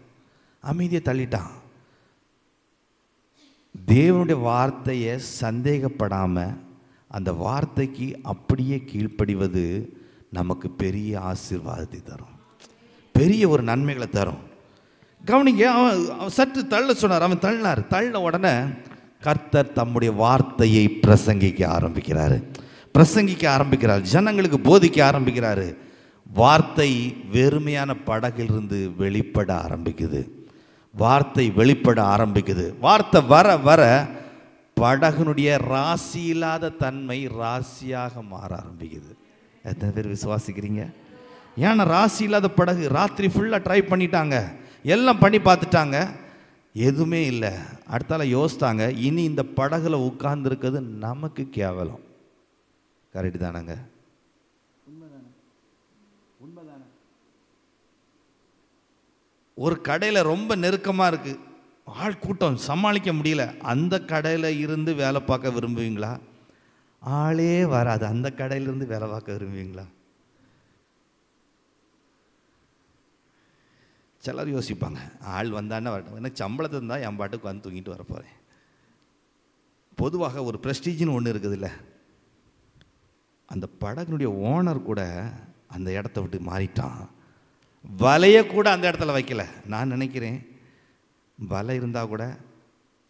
S1: அமைதியை தள்ளிட்டான். தேவனுடைய வார்த்தையை சந்தேகப்படாமல் அந்த வார்த்தைக்கு அப்படியே கீழ்ப்படிவது நமக்கு பெரிய ஆசீர்வாதத்தை தரும், பெரிய ஒரு நன்மைகளை தரும். கவனிங்க, அவன் சற்று தள்ள சொன்னார். அவன் தள்ளினார். தள்ள உடனே கர்த்தர் தம்முடைய வார்த்தையை பிரசங்கிக்க ஆரம்பிக்கிறார். ஜனங்களுக்கு போதிக்க ஆரம்பிக்கிறாரு. வார்த்தை வெறுமையான படகிலிருந்து வெளிப்பட ஆரம்பிக்குது. வார்த்தை வர வர படகுனுடைய ராசி இல்லாத தன்மை ராசியாக மாற ஆரம்பிக்குது. எத்தனை பேர் விசுவாசிக்கிறீங்க? ஏன்னா ராசி இல்லாத படகு, ராத்திரி ஃபுல்லாக ட்ரை பண்ணிட்டாங்க, எல்லாம் பண்ணி பார்த்துட்டாங்க, எதுவுமே இல்லை. அடுத்தால யோசித்தாங்க, இனி இந்த படகுல உட்கார்ந்துருக்கிறது நமக்கு கேவலம். கரெக்டு தானங்க? உண்மைதானே? ஒரு கடையில் ரொம்ப நெருக்கமாக இருக்குது, ஆள் கூட்டம் சமாளிக்க முடியல. அந்த கடையில் இருந்து வேலை பார்க்க விரும்புவீங்களா? ஆளே வராது, அந்த கடையிலிருந்து வேலை பார்க்க விரும்புவீங்களா? சிலர் யோசிப்பாங்க, ஆள் வந்தானே வரட்டும், எனக்கு சம்பளத்தை இருந்தால் என் பாட்டுக்கு வந்து தூங்கிட்டு வரப்போகிறேன். பொதுவாக ஒரு ப்ரெஸ்டீஜ்னு ஒன்று இருக்குதுல்ல, அந்த படகுனுடைய ஓனர் கூட அந்த இடத்த விட்டு மாறிட்டான். வலையை கூட அந்த இடத்துல வைக்கல. நான் நினைக்கிறேன், வலை இருந்தால் கூட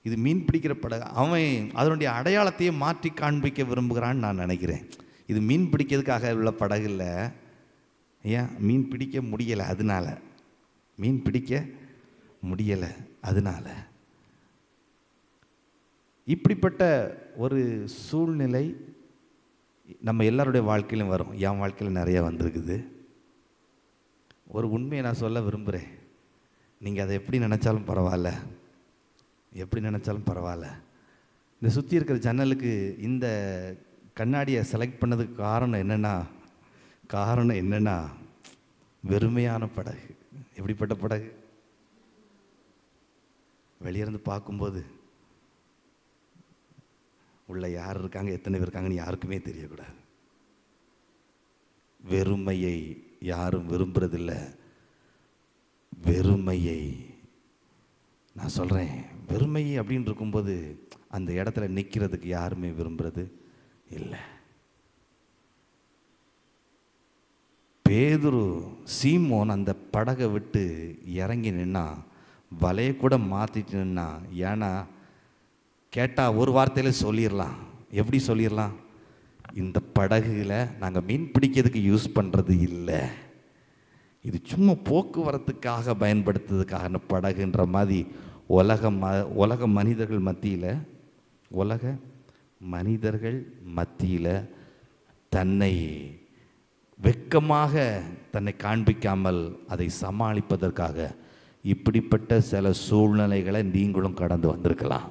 S1: இது மீன் பிடிக்கிற படகு, அவன் அதனுடைய அடையாளத்தையே மாற்றி காண்பிக்க விரும்புகிறான்னு நான் நினைக்கிறேன். இது மீன் பிடிக்கிறதுக்காக உள்ள படகு இல்லை. ஏன் மீன் பிடிக்க முடியலை, அதனால மீன் பிடிக்க முடியலை, அதனால. இப்படிப்பட்ட ஒரு சூழ்நிலை நம்ம எல்லாருடைய வாழ்க்கையிலும் வரும். என் வாழ்க்கையில் நிறைய வந்திருக்குது. ஒரு உண்மையை நான் சொல்ல விரும்புகிறேன். நீங்கள் அதை எப்படி நினச்சாலும் பரவாயில்ல, எப்படி நினச்சாலும் பரவாயில்ல. இந்த சுற்றி இருக்கிற ஜன்னலுக்கு இந்த கண்ணாடியை செலக்ட் பண்ணதுக்கு காரணம் என்னென்னா வெறுமையான படகு. எப்படிப்பட்ட படகு? வெளியிருந்து பார்க்கும்போது உள்ள யார் இருக்காங்க, எத்தனை பேர் இருக்காங்கன்னு யாருக்குமே தெரியக்கூடாது. வெறுமையை யாரும் விரும்புறதில்லை. வெறுமையை நான் சொல்கிறேன், வெறுமை அப்படின்னு இருக்கும்போது அந்த இடத்துல நிற்கிறதுக்கு யாருமே விரும்புறது இல்லை. பேதுரு, சீமோன் அந்த படகை விட்டு இறங்கி நின்னா, வலையை கூட மாற்றிட்டு நின்னா. ஏன்னா கேட்டால் ஒரு வார்த்தையில சொல்லிடலாம். எப்படி சொல்லிடலாம்? இந்த படகுல நாங்கள் மீன் பிடிக்கிறதுக்கு யூஸ் பண்ணுறது இல்லை, இது சும்மா போக்குவரத்துக்காக பயன்படுத்துறதுக்கான படகுன்ற மாதிரி உலக மனிதர்கள் மத்தியில் தன்னை வெட்கமாக தன்னை காண்பிக்காமல் அதை சமாளிப்பதற்காக இப்படிப்பட்ட சில சூழ்நிலைகளை நீங்களும் கடந்து வந்திருக்கலாம்.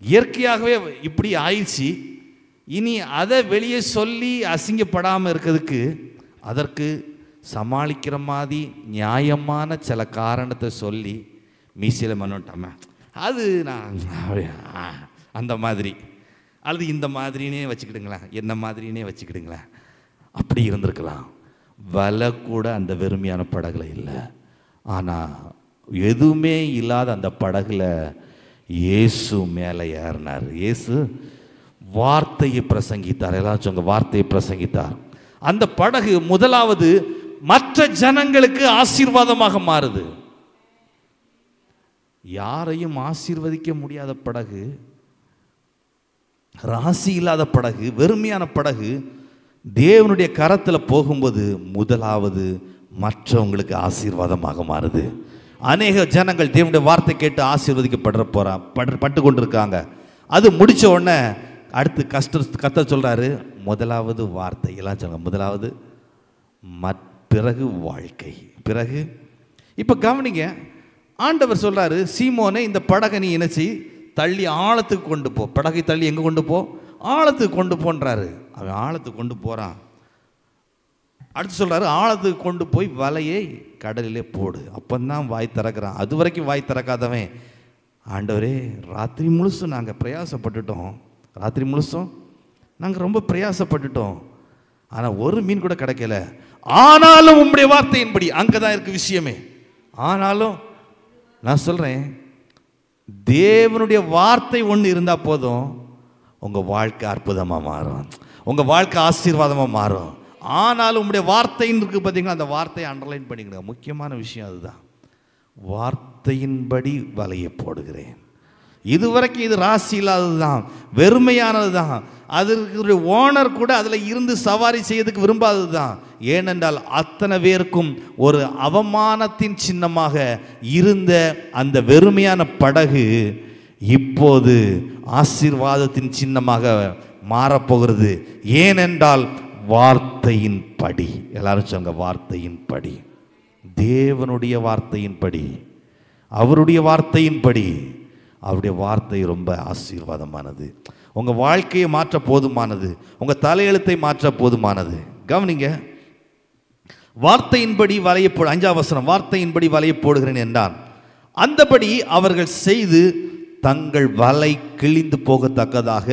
S1: இயற்கையாகவே இப்படி ஆயிடுச்சு. இனி அதை வெளியே சொல்லி அசிங்கப்படாமல் இருக்கிறதுக்கு அதற்கு சமாளிக்கிற மாதிரி நியாயமான சில காரணத்தை சொல்லி மீசியில் மண்ணுட்டாம அது நான் அந்த மாதிரி அல்லது இந்த மாதிரினே வச்சுக்கிடுங்களேன், என்ன மாதிரினே வச்சுக்கிடுங்களேன், அப்படி இருந்திருக்கலாம். வலை கூட அந்த வெறுமையான படகுல இல்லை. ஆனால் எதுவுமே இல்லாத அந்த படகுல இயேசு மேலே ஏறினார். இயேசு வார்த்தையை பிரசங்கித்தார். எல்லாரும் சொல்லுங்க, வார்த்தையை பிரசங்கித்தார். அந்த படகு முதலாவது மற்ற ஜனங்களுக்கு ஆசீர்வாதமாக மாறுது. யாரையும் ஆசீர்வதிக்க முடியாத படகு, ராசி இல்லாத படகு, வெறுமையான படகு தேவனுடைய கரத்தில் போகும்போது முதலாவது மற்றவங்களுக்கு ஆசீர்வாதமாக மாறுது. அநேக ஜனங்கள் தேவனுடைய வார்த்தை கேட்டு ஆசீர்வதிக்கப்பட்டு கொண்டிருக்காங்க. அது முடிச்ச உடனே அடுத்து கர்த்தர் சொல்றாரு, முதலாவது வார்த்தை. எல்லாம் சொல்லுங்க, முதலாவது பிறகு வாழ்க்கை, பிறகு. இப்போ கவனிங்க, ஆண்டவர் சொல்றாரு, சீமோனே இந்த படகை நீ என்ன செய், தள்ளி ஆழத்துக்கு கொண்டு போ. படகை தள்ளி எங்கே கொண்டு போ? ஆழத்துக்கு கொண்டு போன்றாரு. அவன் ஆழத்துக்கு கொண்டு போகிறான். அடுத்து சொல்கிறாரு, ஆழத்துக்கு கொண்டு போய் வலையை கடலிலே போடு. அப்போதான் வாய் திறக்கிறான். அது வரைக்கும் வாய் திறக்காதவன், ஆண்டவரே ராத்திரி முழுசும் நாங்கள் பிரயாசப்பட்டுட்டோம், ராத்திரி முழுசும் நாங்கள் ரொம்ப பிரயாசப்பட்டுட்டோம், ஆனால் ஒரு மீன் கூட கிடைக்கல. ஆனாலும் உம்முடைய வார்த்தையின்படி, அங்கே தான் இருக்கு விஷயமே. ஆனாலும் நான் சொல்கிறேன், தேவனுடைய வார்த்தை ஒன்று இருந்தால் போதும், உங்கள் வாழ்க்கை அற்புதமாக மாறும், உங்கள் வாழ்க்கை ஆசீர்வாதமாக மாறும். ஆனாலும் உங்களுடைய வார்த்தைன்னு இருக்குது பார்த்தீங்களா, அந்த வார்த்தையை அண்டர்லைன் பண்ணிக்கணும். முக்கியமான விஷயம் அதுதான். வார்த்தையின்படி வலையை போடுகிறேன். இதுவரைக்கும் இது ராசி இல்லாதது தான், வெறுமையானது தான். அதற்கு ஓனர் கூட அதில் இருந்து சவாரி செய்யறதுக்கு விரும்பாதது தான். ஏனென்றால் அத்தனை பேருக்கும் ஒரு அவமானத்தின் சின்னமாக இருந்த அந்த வெறுமையான படகு இப்போது ஆசீர்வாதத்தின் சின்னமாக மாறப்போகிறது. ஏனென்றால் வார்த்தையின் படி. எல்லாரும் சொல்லுங்க, வார்த்தையின் படி. தேவனுடைய வார்த்தையின் படி, அவருடைய வார்த்தையின் படி. அவருடைய வார்த்தை ரொம்ப ஆசீர்வாதமானது. உங்கள் வாழ்க்கையை மாற்ற போதுமானது, உங்கள் தலையெழுத்தை மாற்ற போதுமானது. கவனிங்க, வார்த்தையின்படி வலையை போடு. 5ஆம் வசனம், வார்த்தையின்படி வலையை போடுகிறேன் என்றான். அந்தபடி அவர்கள் செய்து தங்கள் வலை கிழிந்து போகத்தக்கதாக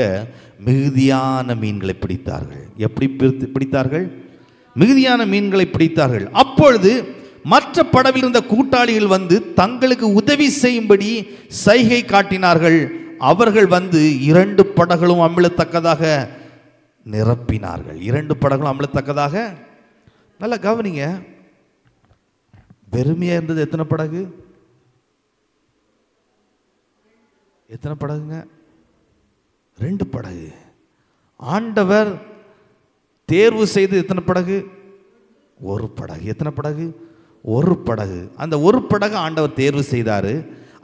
S1: மிகுதியான மீன்களை பிடித்தார்கள். எப்படி பிடித்தார்கள்? மிகுதியான மீன்களை பிடித்தார்கள். அப்பொழுது மற்ற படவில் இருந்த கூட்டாளிகள் வந்து தங்களுக்கு உதவி செய்யும்படி சைகை காட்டினார்கள். அவர்கள் வந்து 2 படகளும் அமிழத்தக்கதாக நிரப்பினார்கள். 2 படகளும் அமிழத்தக்கதாக. நல்லா கவனிங்க, வெறுமையா இருந்தது எத்தனை படகு? எத்தனை படகுங்க? 2 படகு. ஆண்டவர் தேர்வு செய்து எத்தனை படகு? 1 படகு. எத்தனை படகு? 1 படகு. அந்த 1 படகு ஆண்டவர் தேர்வு செய்தார்.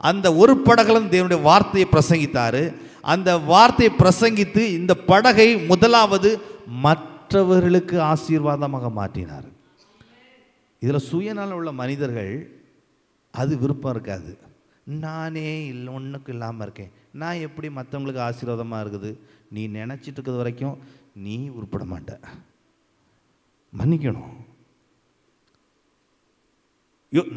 S1: அந்த 1 படகுலும் தேவனுடைய வார்த்தையை பிரசங்கித்தார். அந்த வார்த்தையை பிரசங்கித்து இந்த படகை முதலாவது மற்றவர்களுக்கு ஆசீர்வாதமாக மாற்றினார். இதில் சுயநலம் உள்ள மனிதர்கள் அது விருப்பம் இருக்காது. நானே இல்லை, ஒன்றுக்கு இல்லாமல் இருக்கேன், நான் எப்படி மற்றவங்களுக்கு ஆசீர்வாதமாக இருக்குது? நீ நினச்சிட்டு இருக்கிறது வரைக்கும் நீ உருப்பட மாட்ட. மன்னிக்கணும்.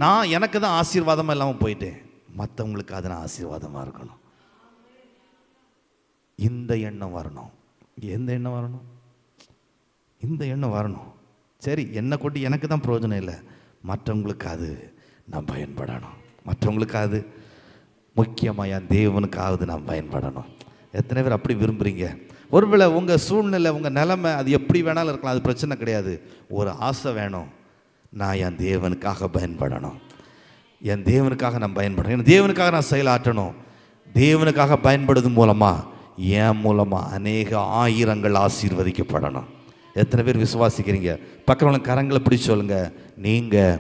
S1: நான் எனக்கு தான் ஆசீர்வாதமாக இல்லாமல் போயிட்டேன், மற்றவங்களுக்கு அது நான் ஆசீர்வாதமாக இருக்கணும். இந்த எண்ணம் வரணும். எந்த எண்ணம் வரணும்? இந்த எண்ணம் வரணும். சரி, என்னை கொண்டு எனக்கு தான் பிரயோஜனம் இல்லை, மற்றவங்களுக்கு அது நான் பயன்படணும். மற்றவங்களுக்கு அது முக்கியமாக என் தேவனுக்காவது நான் பயன்படணும். எத்தனை பேர் அப்படி விரும்புகிறீங்க? ஒருவேளை உங்கள் சூழ்நிலை, உங்கள் நிலைமை அது எப்படி வேணாலும் இருக்கலாம், அது பிரச்சனை கிடையாது. ஒரு ஆசை வேணும், நான் என் தேவனுக்காக பயன்படணும், என் தேவனுக்காக நான் பயன்படணும், என் தேவனுக்காக நான் செயலாற்றணும். தேவனுக்காக பயன்படுவது மூலமாக என் மூலமாக அநேக ஆயிரங்கள் ஆசீர்வதிக்கப்படணும். எத்தனை பேர் விசுவாசிக்கிறீங்க? பக்கத்தில் கரங்களை பிடிச்சி சொல்லுங்க, நீங்கள்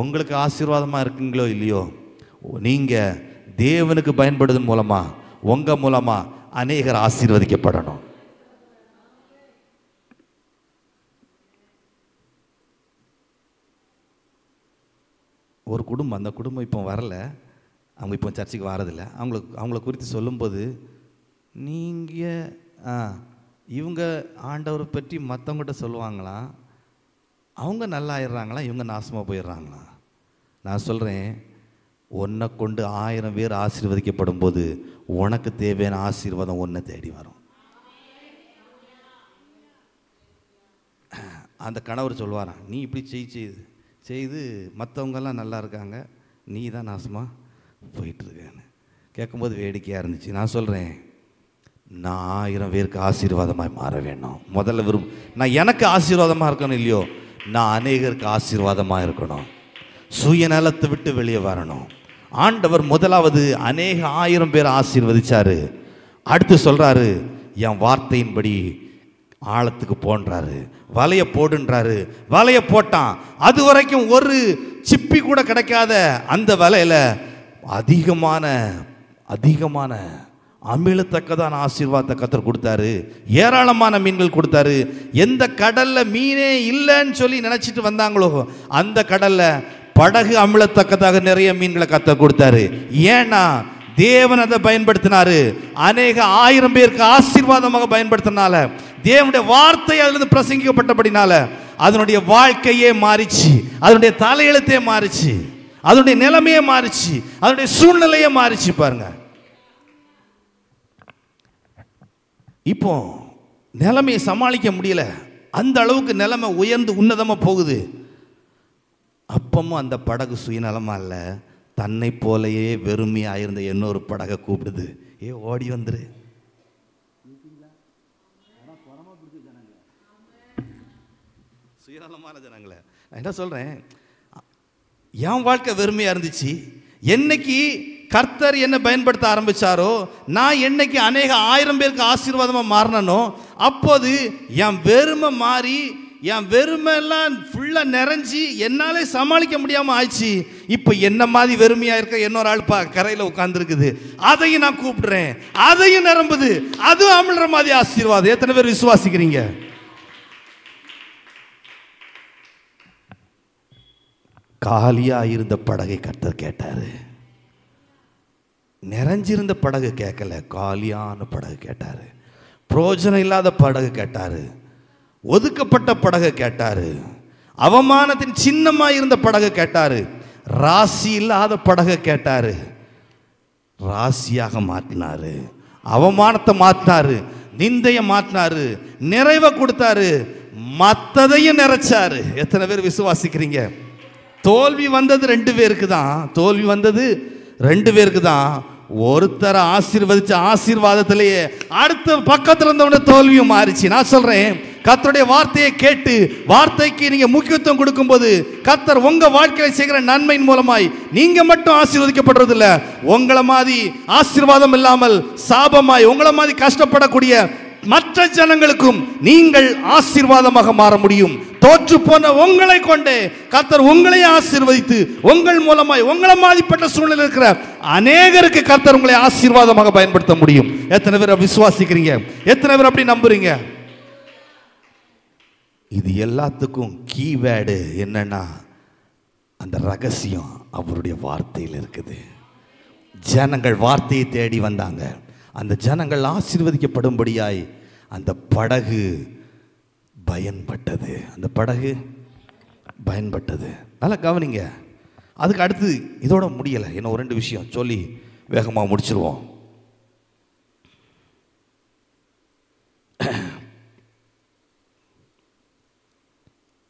S1: உங்களுக்கு ஆசீர்வாதமாக இருக்குங்களோ இல்லையோ, நீங்கள் தேவனுக்கு பயன்படுவதன் மூலமாக உங்கள் மூலமாக அநேகர் ஆசீர்வதிக்கப்படணும். ஒரு குடும்பம், அந்த குடும்பம் இப்போ வரல, அவங்க இப்போ சர்ச்சுக்கு வரதில்லை. அவங்கள குறித்து சொல்லும்போது, நீங்கள் இவங்க ஆண்டவரை பற்றி மற்றவங்ககிட்ட சொல்லுவாங்களா, அவங்க நல்லா ஆயிடுறாங்களா, இவங்க நாசமாக போயிடுறாங்களா? நான் சொல்கிறேன், உன்னை கொண்டு 1000 பேர் ஆசீர்வதிக்கப்படும் போது உனக்கு தேவையான ஆசீர்வாதம் உன்னை தேடி வரும். அந்த கணவர் சொல்வாராம், நீ இப்படி செய்து மற்றவங்கெல்லாம் நல்லா இருக்காங்க, நீ தான் நாசமாக போயிட்டுருக்கேன்னு. கேட்கும்போது வேடிக்கையாக இருந்துச்சு. நான் சொல்கிறேன், நான் 1000 பேருக்கு ஆசீர்வாதமாக மாற வேணும். முதல்ல நான் எனக்கு ஆசீர்வாதமாக இருக்கணும் இல்லையோ, நான் அநேகருக்கு ஆசீர்வாதமாக இருக்கணும். சுயநலத்தை விட்டு வெளியே வரணும். ஆண்டவர் முதலாவது அநேக 1000 பேர் ஆசீர்வதிச்சாரு. அடுத்து சொல்கிறாரு, என் வார்த்தையின்படி ஆழத்துக்கு போன்றாரு, வலையை போடுன்றாரு. வலையை போட்டான். அது வரைக்கும் ஒரு சிப்பி கூட கிடைக்காத அந்த வலையில் அதிகமான அமிழத்தக்கதான ஆசீர்வாதத்தை கர்த்தர் கொடுத்தாரு. ஏராளமான மீன்கள் கொடுத்தாரு. எந்த கடல்ல மீனே இல்லைன்னு சொல்லி நினைச்சிட்டு வந்தாங்களோ அந்த கடல்ல படகு அமிழத்தக்கதாக நிறைய மீன்களை கர்த்தர் கொடுத்தாரு. ஏன்னா தேவன் அதை பயன்படுத்தினாரு. அநேக 1000 பேருக்கு ஆசீர்வாதமாக பயன்படுத்தினால, தேவனுடைய வார்த்தை அதிலிருந்து பிரசங்கிக்கப்பட்டபடினால அதனுடைய வாழ்க்கையே மாறிச்சு, அதனுடைய தலையெழுத்தே மாறிச்சு, அதனுடைய நிலைமையே மாறிச்சு, அதனுடைய சூழ்நிலையே மாறிச்சு. பாருங்க, இப்போ நிலைமையை சமாளிக்க முடியல. அந்த அளவுக்கு நிலைமை உயர்ந்து உன்னதமாக போகுது. அப்பமும் அந்த படகு சுயநலமா இல்லை, தன்னை போலையே வெறுமையாக இருந்த இன்னொரு படகை கூப்பிடுது. ஓடி வந்துரு. சுயநலமான ஜனங்களே, நான் என்ன சொல்றேன், என் வாழ்க்கை வெறுமையாக இருந்துச்சு. என்னைக்கு கர்த்தர் என்ன பயன்படுத்த ஆரம்பிச்சாரோ, நான் என்னைக்கு அநேக 1000 பேருக்கு ஆசீர்வாதமாக மாறினோ, அப்போது என் வெறுமை மாறி, என் வெறுமை எல்லாம் ஃபுல்லாக நிறைஞ்சி என்னாலே சமாளிக்க முடியாமல் ஆயிடுச்சு. இப்போ என்ன மாதிரி வெறுமையாக இருக்க இன்னொரு ஆள் கரையில் உட்காந்துருக்குது, அதையும் நான் கூப்பிடுறேன், அதையும் நிரம்புது, அதுவும் அமிழ்ற மாதிரி ஆசீர்வாதம். எத்தனை பேர் விசுவாசிக்கிறீங்க? காலியாக இருந்த படகை கர்த்தர் கேட்டாரு. நிறைஞ்சிருந்த படகு கேட்கல, காலியான படகு கேட்டாரு. பிரயோஜனம் இல்லாத படகு கேட்டாரு. ஒதுக்கப்பட்ட படகு கேட்டாரு. அவமானத்தின் சின்னமாக இருந்த படகு கேட்டாரு. ராசி இல்லாத படகு கேட்டாரு. ராசியாக மாற்றினாரு. அவமானத்தை மாற்றினாரு, நிந்தையை மாற்றினாரு, நிறைவை கொடுத்தாரு, மற்றதையும் நிறைச்சாரு. எத்தனை பேர் விசுவாசிக்கிறீங்க? தோல்வி வந்தது 2 பேருக்கு தான். தோல்வி வந்தது 2 பேருக்கு தான். ஒருத்தரை ஆசீர்வதிச்ச ஆசீர்வாதத்திலேயே அடுத்த பக்கத்தில் இருந்தவன தோல்வியும் மாறிச்சு. நான் சொல்றேன், கர்த்தருடைய வார்த்தையை கேட்டு வார்த்தைக்கு நீங்க முக்கியத்துவம் கொடுக்கும்போது கர்த்தர் உங்க வாழ்க்கையில செய்கிற நன்மையின் மூலமாய் நீங்க மட்டும் ஆசீர்வதிக்கப்படுறது இல்ல, உங்களை மாதிரி ஆசீர்வாதம் இல்லாமல் சாபமாய் உங்களை மாதிரி கஷ்டப்படக்கூடிய மற்ற ஜனங்களுக்கும் நீங்கள் ஆசீர்வாதமாக மாற முடியும். தோற்று போன உங்களை கொண்டே கர்த்தர் உங்களை ஆசீர்வதித்து உங்கள் மூலமாய் உங்களை மாதிரிப்பட்ட சூழ்நிலை இருக்கிற அநேகருக்கு கர்த்தர் உங்களை ஆசீர்வாதமாக பயன்படுத்த முடியும். எத்தனை பேர் விசுவாசிக்கிறீங்க? எத்தனை பேர் அப்படி நம்புறீங்க? இது எல்லாத்துக்கும் கீவேர்டு என்னன்னா, அந்த ரகசியம் அவருடைய வார்த்தையில் இருக்குது. ஜனங்கள் வார்த்தையை தேடி வந்தாங்க. அந்த ஜனங்கள் ஆசீர்வதிக்கப்படும்படியாய் அந்த படகு பயன்பட்டது. அந்த படகு பயன்பட்டது. நல்லா கவனிங்க. அதுக்கு அடுத்து இதோட முடியலை, இன்னும் 2 விஷயம் சொல்லி வேகமாக முடிச்சிருவோம்.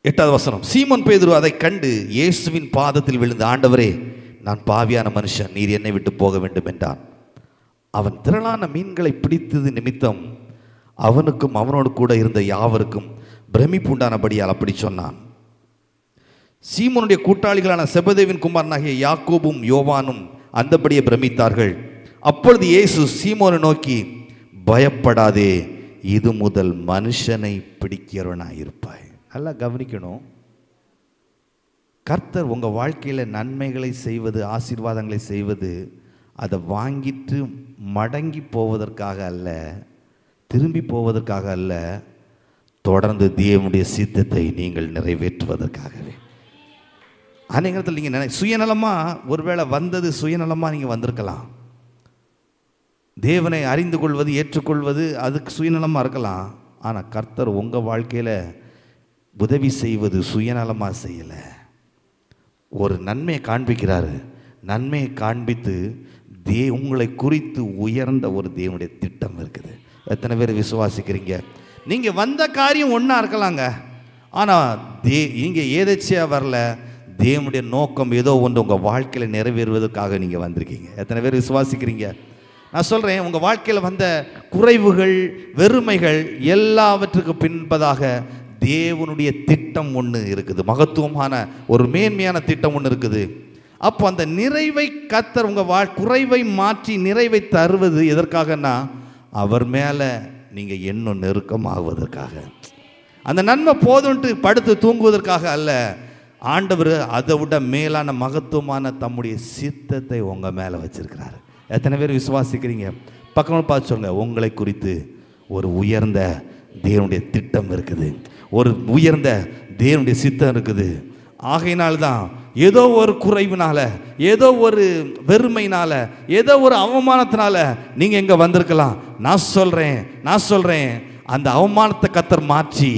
S1: எட்டாவது வசனம். சீமோன் பேதுரு அதை கண்டு இயேசுவின் பாதத்தில் விழுந்து, ஆண்டவரே, நான் பாவியான மனுஷன், நீர் என்னை விட்டு போக வேண்டும் என்றான். அவன் திரளான மீன்களை பிடித்தது நிமித்தம் அவனுக்கும் அவனோடு கூட இருந்த யாவருக்கும் பிரமிப்புண்டானபடியால் அப்படி சொன்னான். சீமோனுடைய கூட்டாளிகளான செபதேவின் குமாரனாகிய யாக்கோபும் யோவானும் அந்தபடியே பிரமித்தார்கள். அப்பொழுது இயேசு சீமோனை நோக்கி, பயப்படாதே, இது முதல் மனுஷனை பிடிக்கிறவனாயிருப்பாய். நல்லா கவனிக்கணும். கர்த்தர் உங்கள் வாழ்க்கையில் நன்மைகளை செய்வது, ஆசீர்வாதங்களை செய்வது, அதை வாங்கிட்டு மடங்கி போவதற்காக அல்ல, திரும்பி போவதற்காக அல்ல, தொடர்ந்து தேவனுடைய சித்தத்தை நீங்கள் நிறைவேற்றுவதற்காகவே. அநேகத்தில் நீங்கள் சுயநலமாக ஒருவேளை வந்தது, சுயநலமாக நீங்கள் வந்திருக்கலாம். தேவனை அறிந்து கொள்வது, ஏற்றுக்கொள்வது அதுக்கு சுயநலமாக இருக்கலாம். ஆனால் கர்த்தர் உங்கள் வாழ்க்கையில் உதவி செய்வது சுயநலமாக செய்யலை. ஒரு நன்மையை காண்பிக்கிறாரு. நன்மையை காண்பித்து உங்களை குறித்து உயர்ந்த ஒரு தேவனுடைய திட்டம் இருக்குது. எத்தனை பேர் விசுவாசிக்கிறீங்க? நீங்கள் வந்த காரியம் ஒன்றா இருக்கலாங்க, ஆனால் நீங்கள் ஏதாச்சியாக வரல. தேவனுடைய நோக்கம் ஏதோ ஒன்று உங்கள் வாழ்க்கையில் நிறைவேறுவதற்காக நீங்கள் வந்திருக்கீங்க. எத்தனை பேர் விசுவாசிக்கிறீங்க? நான் சொல்கிறேன், உங்கள் வாழ்க்கையில் வந்த குறைவுகள், வெறுமைகள் எல்லாவற்றுக்கு பின்பதாக தேவனுடைய திட்டம் ஒன்று இருக்குது. மகத்துவமான ஒரு மேன்மையான திட்டம் ஒன்று இருக்குது. அப்போ அந்த நிறைவை கர்த்தர் உங்கள் குறைவை மாற்றி நிறைவை தருவது எதற்காகனா, அவர் மேலே நீங்கள் இன்னும் நெருக்கமாகுவதற்காக. அந்த நன்மை போதுன்ட்டு படுத்து தூங்குவதற்காக அல்ல. ஆண்டவர் அதை விட மேலான மகத்துவமான தம்முடைய சித்தத்தை உங்கள் மேலே வச்சிருக்கிறாரு. எத்தனை பேர் விசுவாசிக்கிறீங்க? பக்கமாக பார்த்து சொல்லுங்க, உங்களை குறித்து ஒரு உயர்ந்த தேவனுடைய திட்டம் இருக்குது, ஒரு உயர்ந்த தேவனுடைய சித்தம் இருக்குது. ஆகையினால்தான் ஏதோ ஒரு குறைவினால, ஏதோ ஒரு வெறுமையினால, ஏதோ ஒரு அவமானத்தினால நீங்கள் எங்கே வந்திருக்கலாம். நான் சொல்கிறேன் அந்த அவமானத்தை கர்த்தர் மாற்றி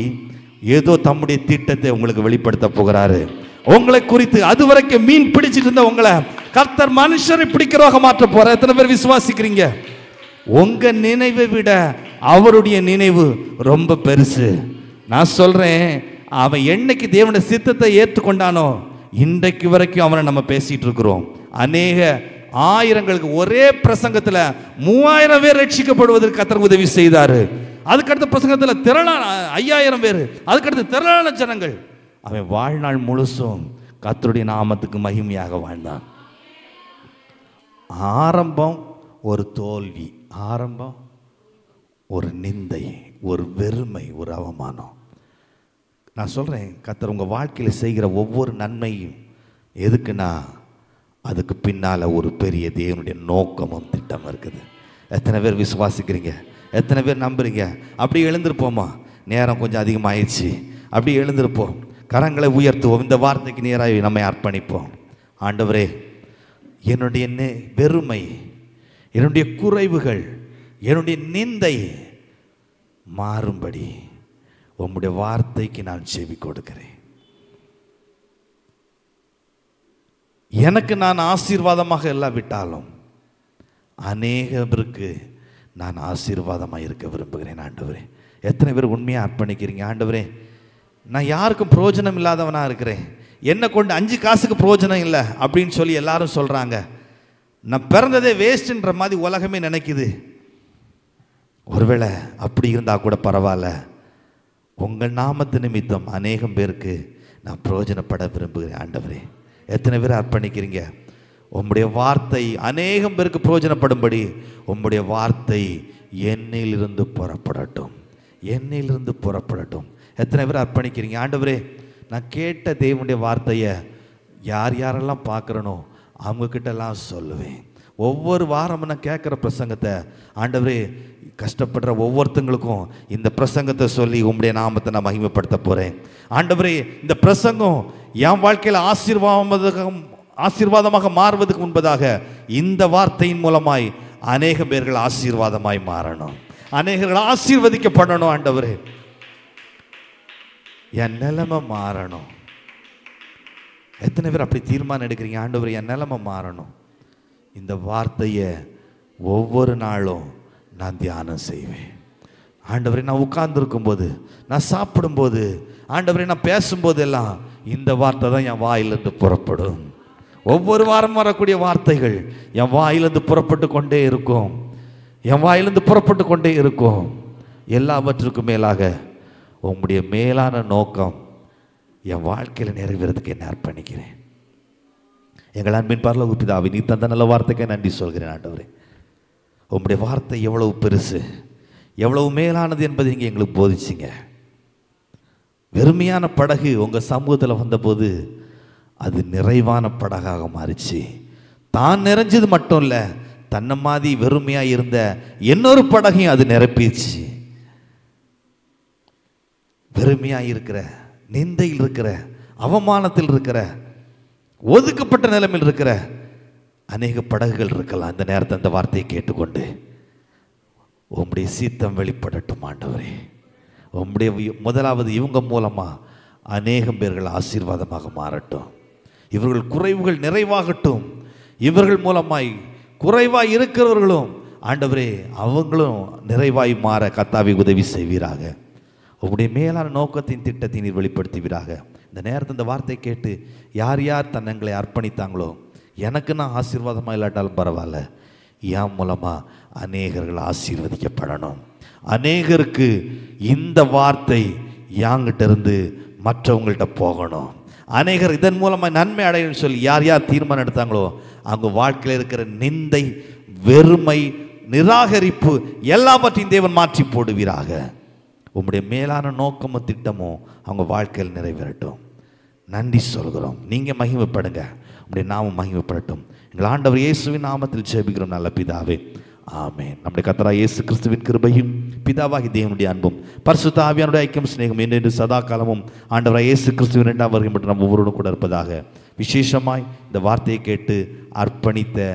S1: ஏதோ தம்முடைய திட்டத்தை உங்களுக்கு வெளிப்படுத்த போகிறாரு. உங்களை குறித்து அதுவரைக்கும் மீன் பிடிச்சிட்டு இருந்த உங்களை கர்த்தர் மனுஷரை பிடிக்கிறவங்க மாற்ற போற. எத்தனை பேர் விசுவாசிக்கிறீங்க? உங்க நினைவை விட அவருடைய நினைவு ரொம்ப பெருசு. நான் சொல்றேன், அவன் என்னைக்கு தேவனுடைய சித்தத்தை ஏற்றுக்கொண்டானோ இன்றைக்கு வரைக்கும் அவனை நம்ம பேசிட்டு இருக்கிறோம். அநேக ஆயிரங்களுக்கு ஒரே பிரசங்கத்தில் 3000 பேர் ரட்சிக்கப்படுவதற்கு கர்த்தர் உதவி செய்தாரு. அதுக்கடுத்த பிரசங்கத்தில் 5000 பேர், அதுக்கடுத்து திரளான ஜனங்கள். அவன் வாழ்நாள் முழுசும் கர்த்தருடைய நாமத்துக்கு மகிமையாக வாழ்ந்தான். ஆரம்பம் ஒரு தோல்வி, ஆரம்பம் ஒரு நிந்தை, ஒரு வெறுமை, ஒரு அவமானம். நான் சொல்கிறேன், கர்த்தர் உங்கள் வாழ்க்கையில் செய்கிற ஒவ்வொரு நன்மையும் எதுக்குன்னா அதுக்கு பின்னால் ஒரு பெரிய தேவனுடைய நோக்கமும் திட்டம் இருக்குது. எத்தனை பேர் விசுவாசிக்கிறீங்க? எத்தனை பேர் நம்புறீங்க? அப்படி எழுந்திருப்போமா? நேரம் கொஞ்சம் அதிகமாகிடுச்சு. அப்படி எழுந்திருப்போம், கரங்களை உயர்த்துவோம், இந்த வார்த்தைக்கு நேராக நம்மை அர்ப்பணிப்போம். ஆண்டவரே, என்னுடைய வெறுமை, என்னுடைய குறைவுகள், என்னுடைய நிந்தை மாறும்படி உம்முடைய வார்த்தைக்கு நான் செவி கொடுக்கிறேன். எனக்கு நான் ஆசீர்வாதமாக இல்லாவிட்டாலும் அநேகருக்கு நான் ஆசீர்வாதமாக இருக்க விரும்புகிறேன். ஆண்டவரே, எத்தனை பேர் உண்மையாக அர்ப்பணிக்கிறீங்க? ஆண்டவரே, நான் யாருக்கும் பிரயோஜனம் இல்லாதவனாக இருக்கிறேன், என்னை கொண்டு 5 காசுக்கு பிரயோஜனம் இல்லை அப்படின்னு சொல்லி எல்லாரும் சொல்கிறாங்க. நான் பிறந்ததே வேஸ்ட்டுன்ற மாதிரி உலகமே நினைக்குது. ஒருவேளை அப்படி இருந்தால் கூட பரவாயில்ல, உங்கள் நாமத்து நிமித்தம் அநேகம் பேருக்கு நான் பிரயோஜனப்பட விரும்புகிறேன். ஆண்டவரே, எத்தனை பேர் அர்ப்பணிக்கிறீங்க? உம்முடைய வார்த்தை அநேகம் பேருக்கு பிரயோஜனப்படும்படி உம்முடைய வார்த்தை என்னிலிருந்து புறப்படட்டும், என்னிலிருந்து புறப்படட்டும். எத்தனை பேர் அர்ப்பணிக்கிறீங்க? ஆண்டவரே, நான் கேட்ட தேவனுடைய வார்த்தையை யார் யாரெல்லாம் பார்க்குறனோ அவங்கக்கிட்டெல்லாம் சொல்லுவேன். ஒவ்வொரு வாரமும் நான் கேட்குற பிரசங்கத்தை ஆண்டவரே, கஷ்டப்படுற ஒவ்வொருத்தங்களுக்கும் இந்த பிரசங்கத்தை சொல்லி உம்முடைய நாமத்தை நான் மகிமைப்படுத்த போகிறேன். ஆண்டவரே, இந்த பிரசங்கம் என் வாழ்க்கையில் ஆசீர்வாதமாக மாறுவதற்கு முன்பதாக இந்த வார்த்தையின் மூலமாய் அநேக பேர்கள் ஆசீர்வாதமாய் மாறணும், அநேகர்கள் ஆசீர்வதிக்கப்படணும். ஆண்டவரே, என் நிலைமை மாறணும். எத்தனை பேர் அப்படி தீர்மானம் எடுக்கிறீங்க? ஆண்டவரே, என் நிலைமை மாறணும். இந்த வார்த்தையை ஒவ்வொரு நாளும் நான் தியானம் செய்வேன். ஆண்டவரே, நான் உட்கார்ந்துருக்கும்போது, நான் சாப்பிடும்போது, ஆண்டவரே நான் பேசும்போது எல்லாம் இந்த வார்த்தை தான் என் வாயிலிருந்து புறப்படும். ஒவ்வொரு வாரம் வரக்கூடிய வார்த்தைகள் என் வாயிலிருந்து புறப்பட்டு கொண்டே இருக்கும், என் வாயிலிருந்து புறப்பட்டு கொண்டே இருக்கும். எல்லாவற்றுக்கும் மேலாக உங்களுடைய மேலான நோக்கம் என் வாழ்க்கையில் நிறைவேறதுக்கு என்ன அர்ப்பணிக்கிறேன். எங்கள் அன்பின் பரலோக பிதாவே, நீ தந்த நல்ல வார்த்தைக்கு நன்றி சொல்கிறேன். ஆண்டவரே, உங்களுடைய வார்த்தை எவ்வளவு பெருசு, எவ்வளவு மேலானது என்பதை நீங்கள் எங்களுக்கு போதிச்சிங்க. வெறுமையான படகு உங்கள் சமூகத்தில் வந்தபோது அது நிறைவான படகாக மாறிச்சு. தான் நிறைஞ்சது மட்டும் இல்லை, தன்னை மாதிரி வெறுமையாக இருந்த இன்னொரு படகையும் அது நிரப்பிச்சு. வெறுமையாக இருக்கிற, நிந்தையில் இருக்கிற, அவமானத்தில் இருக்கிற, ஒதுக்கப்பட்ட நிலைமையில் இருக்கிற அநேக படகுகள் இருக்கலாம். அந்த நேரத்தை அந்த வார்த்தையை கேட்டுக்கொண்டு உம்முடைய சீத்தம் வெளிப்படட்டும். ஆண்டவரே, உம்முடைய முதலாவது இவங்க மூலமாக அநேகம் பேர்கள் ஆசீர்வாதமாக மாறட்டும். இவர்கள் குறைவுகள் நிறைவாகட்டும். இவர்கள் மூலமாய் குறைவாய் இருக்கிறவர்களும் ஆண்டவரே அவங்களும் நிறைவாய் மாற கர்த்தாவே உதவி செய்வீராக. உங்களுடைய மேலான நோக்கத்தின் திட்டத்தை நீர் வெளிப்படுத்துவீராக. இந்த நேரத்தில் இந்த வார்த்தை கேட்டு யார் யார் தன்னங்களை அர்ப்பணித்தாங்களோ, எனக்கு நான் ஆசீர்வாதமாக இல்லாட்டாலும் பரவாயில்ல, என் மூலமாக அநேகர்கள் ஆசீர்வதிக்கப்படணும், அநேகருக்கு இந்த வார்த்தை யாங்கிட்ட இருந்து மற்றவங்கள்ட்ட போகணும், அநேகர் இதன் மூலமாக நன்மை அடையணும்னு சொல்லி யார் யார் தீர்மானம் எடுத்தாங்களோ அவங்க வாழ்க்கையில் இருக்கிற நிந்தை, வெறுமை, நிராகரிப்பு எல்லாவற்றையும் தேவன் மாற்றி போடுவீராக. உங்களுடைய மேலான நோக்கமும் திட்டமும் அவங்க வாழ்க்கையில் நிறைவேறட்டும். நன்றி சொல்கிறோம். நீங்கள் மகிமைப்படுங்க, உங்களுடைய நாமம் மகிமைப்படட்டும். எங்கள் ஆண்டவர் இயேசுவின் நாமத்தில் ஜெபிக்கிறோம் நல்ல பிதாவே, ஆமென். நம்முடைய கர்த்தராகிய இயேசு கிறிஸ்துவின் கிருபையும் பிதாவாகி தேவனுடைய அன்பும் பரிசுத்த ஆவியானுடைய ஐக்கியம் சிநேகம் என்று சதா காலமும் ஆண்டவராகிய இயேசு கிறிஸ்துவின் இரண்டாம் வருகை மட்டும் நம்ம ஒவ்வொருவரும் கூட இருப்பதாக. விசேஷமாய் இந்த வார்த்தையை கேட்டு அர்ப்பணித்த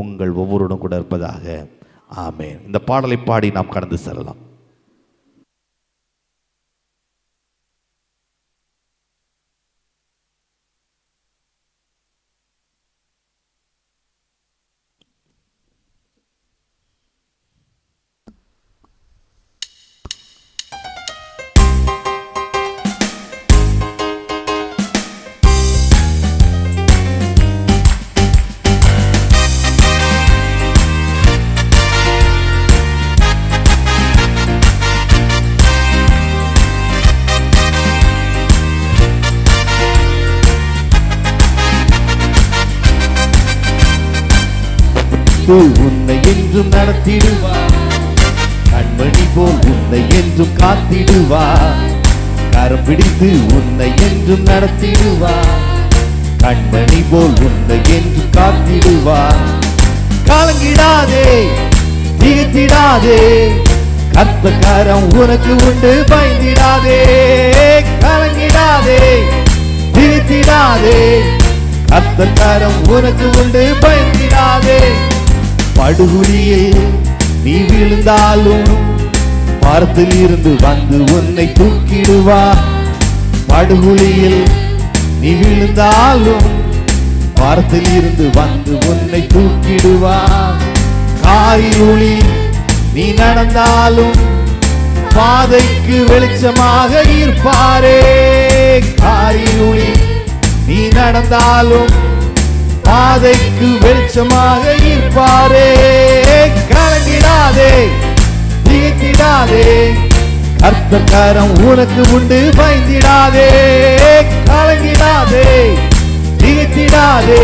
S1: உங்கள் ஒவ்வொருவரும் கூட இருப்பதாக. ஆமென். இந்த பாடலை பாடி நாம் கடந்து செல்லலாம்.
S2: உன்னை என்றும் நடத்திடுவார், கண்மணி போல் உன்னை என்றும் காத்திடுவார், கரம் பிடித்து உன்னை என்றும் நடத்திடுவார், கண்மணி போல் உன்னை என்றும் காத்திடுவார். கலங்கிடாதே, திகைத்திடாதே, கர்த்தர் கரம் உனக்கு உண்டு, பயந்திடாதே. கலங்கிடாதே, திகைத்திடாதே, கர்த்தர் கரம் உனக்கு உண்டு, பயந்திடாதே. படுகுழியில் நீ விழுந்தாலும் மரத்தில் இருந்து வந்து உன்னை தூக்கிடுவார். படுகுழியில் நீ விழுந்தாலும் மரத்தில் இருந்து வந்து உன்னை தூக்கிடுவார். காரிருளில் நீ நடந்தாலும் பாதைக்கு வெளிச்சமாக இருப்பாரே. காரிருளில் நீ நடந்தாலும் பாதைக்கு வெளிச்சமாக இருப்பாரே. கலங்கிடாதே, திகைத்திடாதே, கர்த்தர் கரம் உனக்கு உண்டு, பயந்திடாதே. கலங்கிடாதே, திகைத்திடாதே,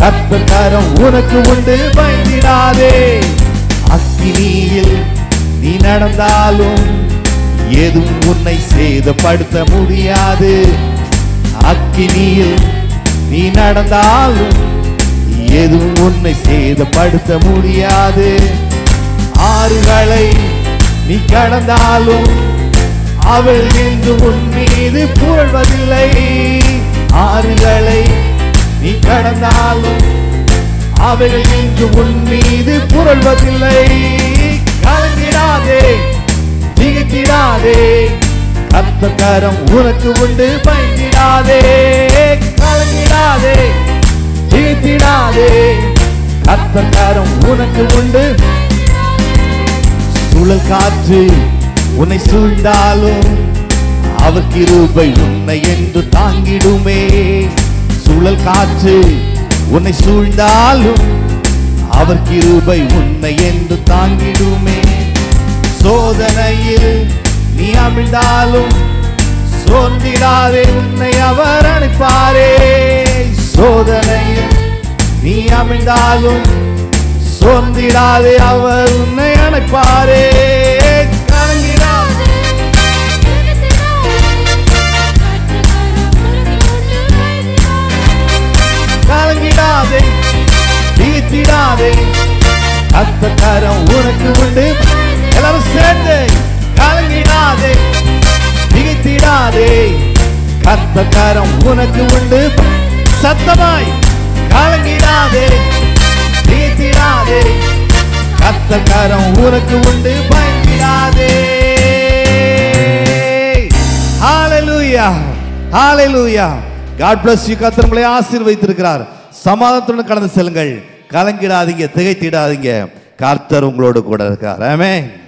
S2: கர்த்தர் கரம் உனக்கு உண்டு, பயந்திடாதே. அக்கினியில் நீ நடந்தாலும் எதுவும் உன்னை சேதப்படுத்த முடியாது. அக்கினியில் நீ நடந்தாலும் எதுவும் உன்னை சேதப்படுத்த முடியாது. ஆறுகளை நீ கடந்தாலும் அவள் என்று உன் மீது புகழ்வதில்லை. ஆறுகளை நீ கடந்தாலும் அவள் என்று உன் மீது புகழ்வதில்லை. கலங்கிடாதே, திகைத்திடாதே, கர்த்தர் கரம் உனக்கு உண்டு, பயந்திடாதே. கலங்கிடாதே, திகைத்திடாதே, கர்த்தர் கரம் உனக்கு உண்டு. சுழல் காற்று உன்னை சூழ்ந்தாலும் அவர் கிருபை உன்னை என்று தாங்கிடுமே. சுழல் காற்று உன்னை சூழ்ந்தாலும் அவர் கிருபை உன்னை என்று தாங்கிடுமே. சோதனையில் நீ அமிழ்ந்தாலும் சோர்ந்திடாதே, உன்னை அவர் அணைப்பாரே. சோதனையில் நீ அமிழ்ந்தாலும் சோர்ந்திடாதே, அவர் உன்னை அணைப்பாரே. கலங்கிடாதே, கலங்கிடாதே, திகைத்திடாதே, கர்த்தர் கரம் உனக்கு உண்டு. எல்லாரும் சேர்ந்து கலங்கிடாதே, திகைத்திடாதே, கர்த்தர் கரம் உனக்கு உண்டு. சத்தமாய் கலங்கிடாதே, திகைத்திடாதே, கர்த்தர் கரம் உனக்கு உண்டு, பயந்திடாதே. ஹalleluya, ஹalleluya. God bless you. கர்த்தர் உங்களை ஆசீர்வதித்திருக்கிறார்.
S1: சமாதானத்துடன் கடந்து செல்லுங்கள். கலங்கிடாதீங்க, திகைத்திடாதீங்க. கர்த்தர் உங்களோடு கூட இருக்கார். ஆமென்.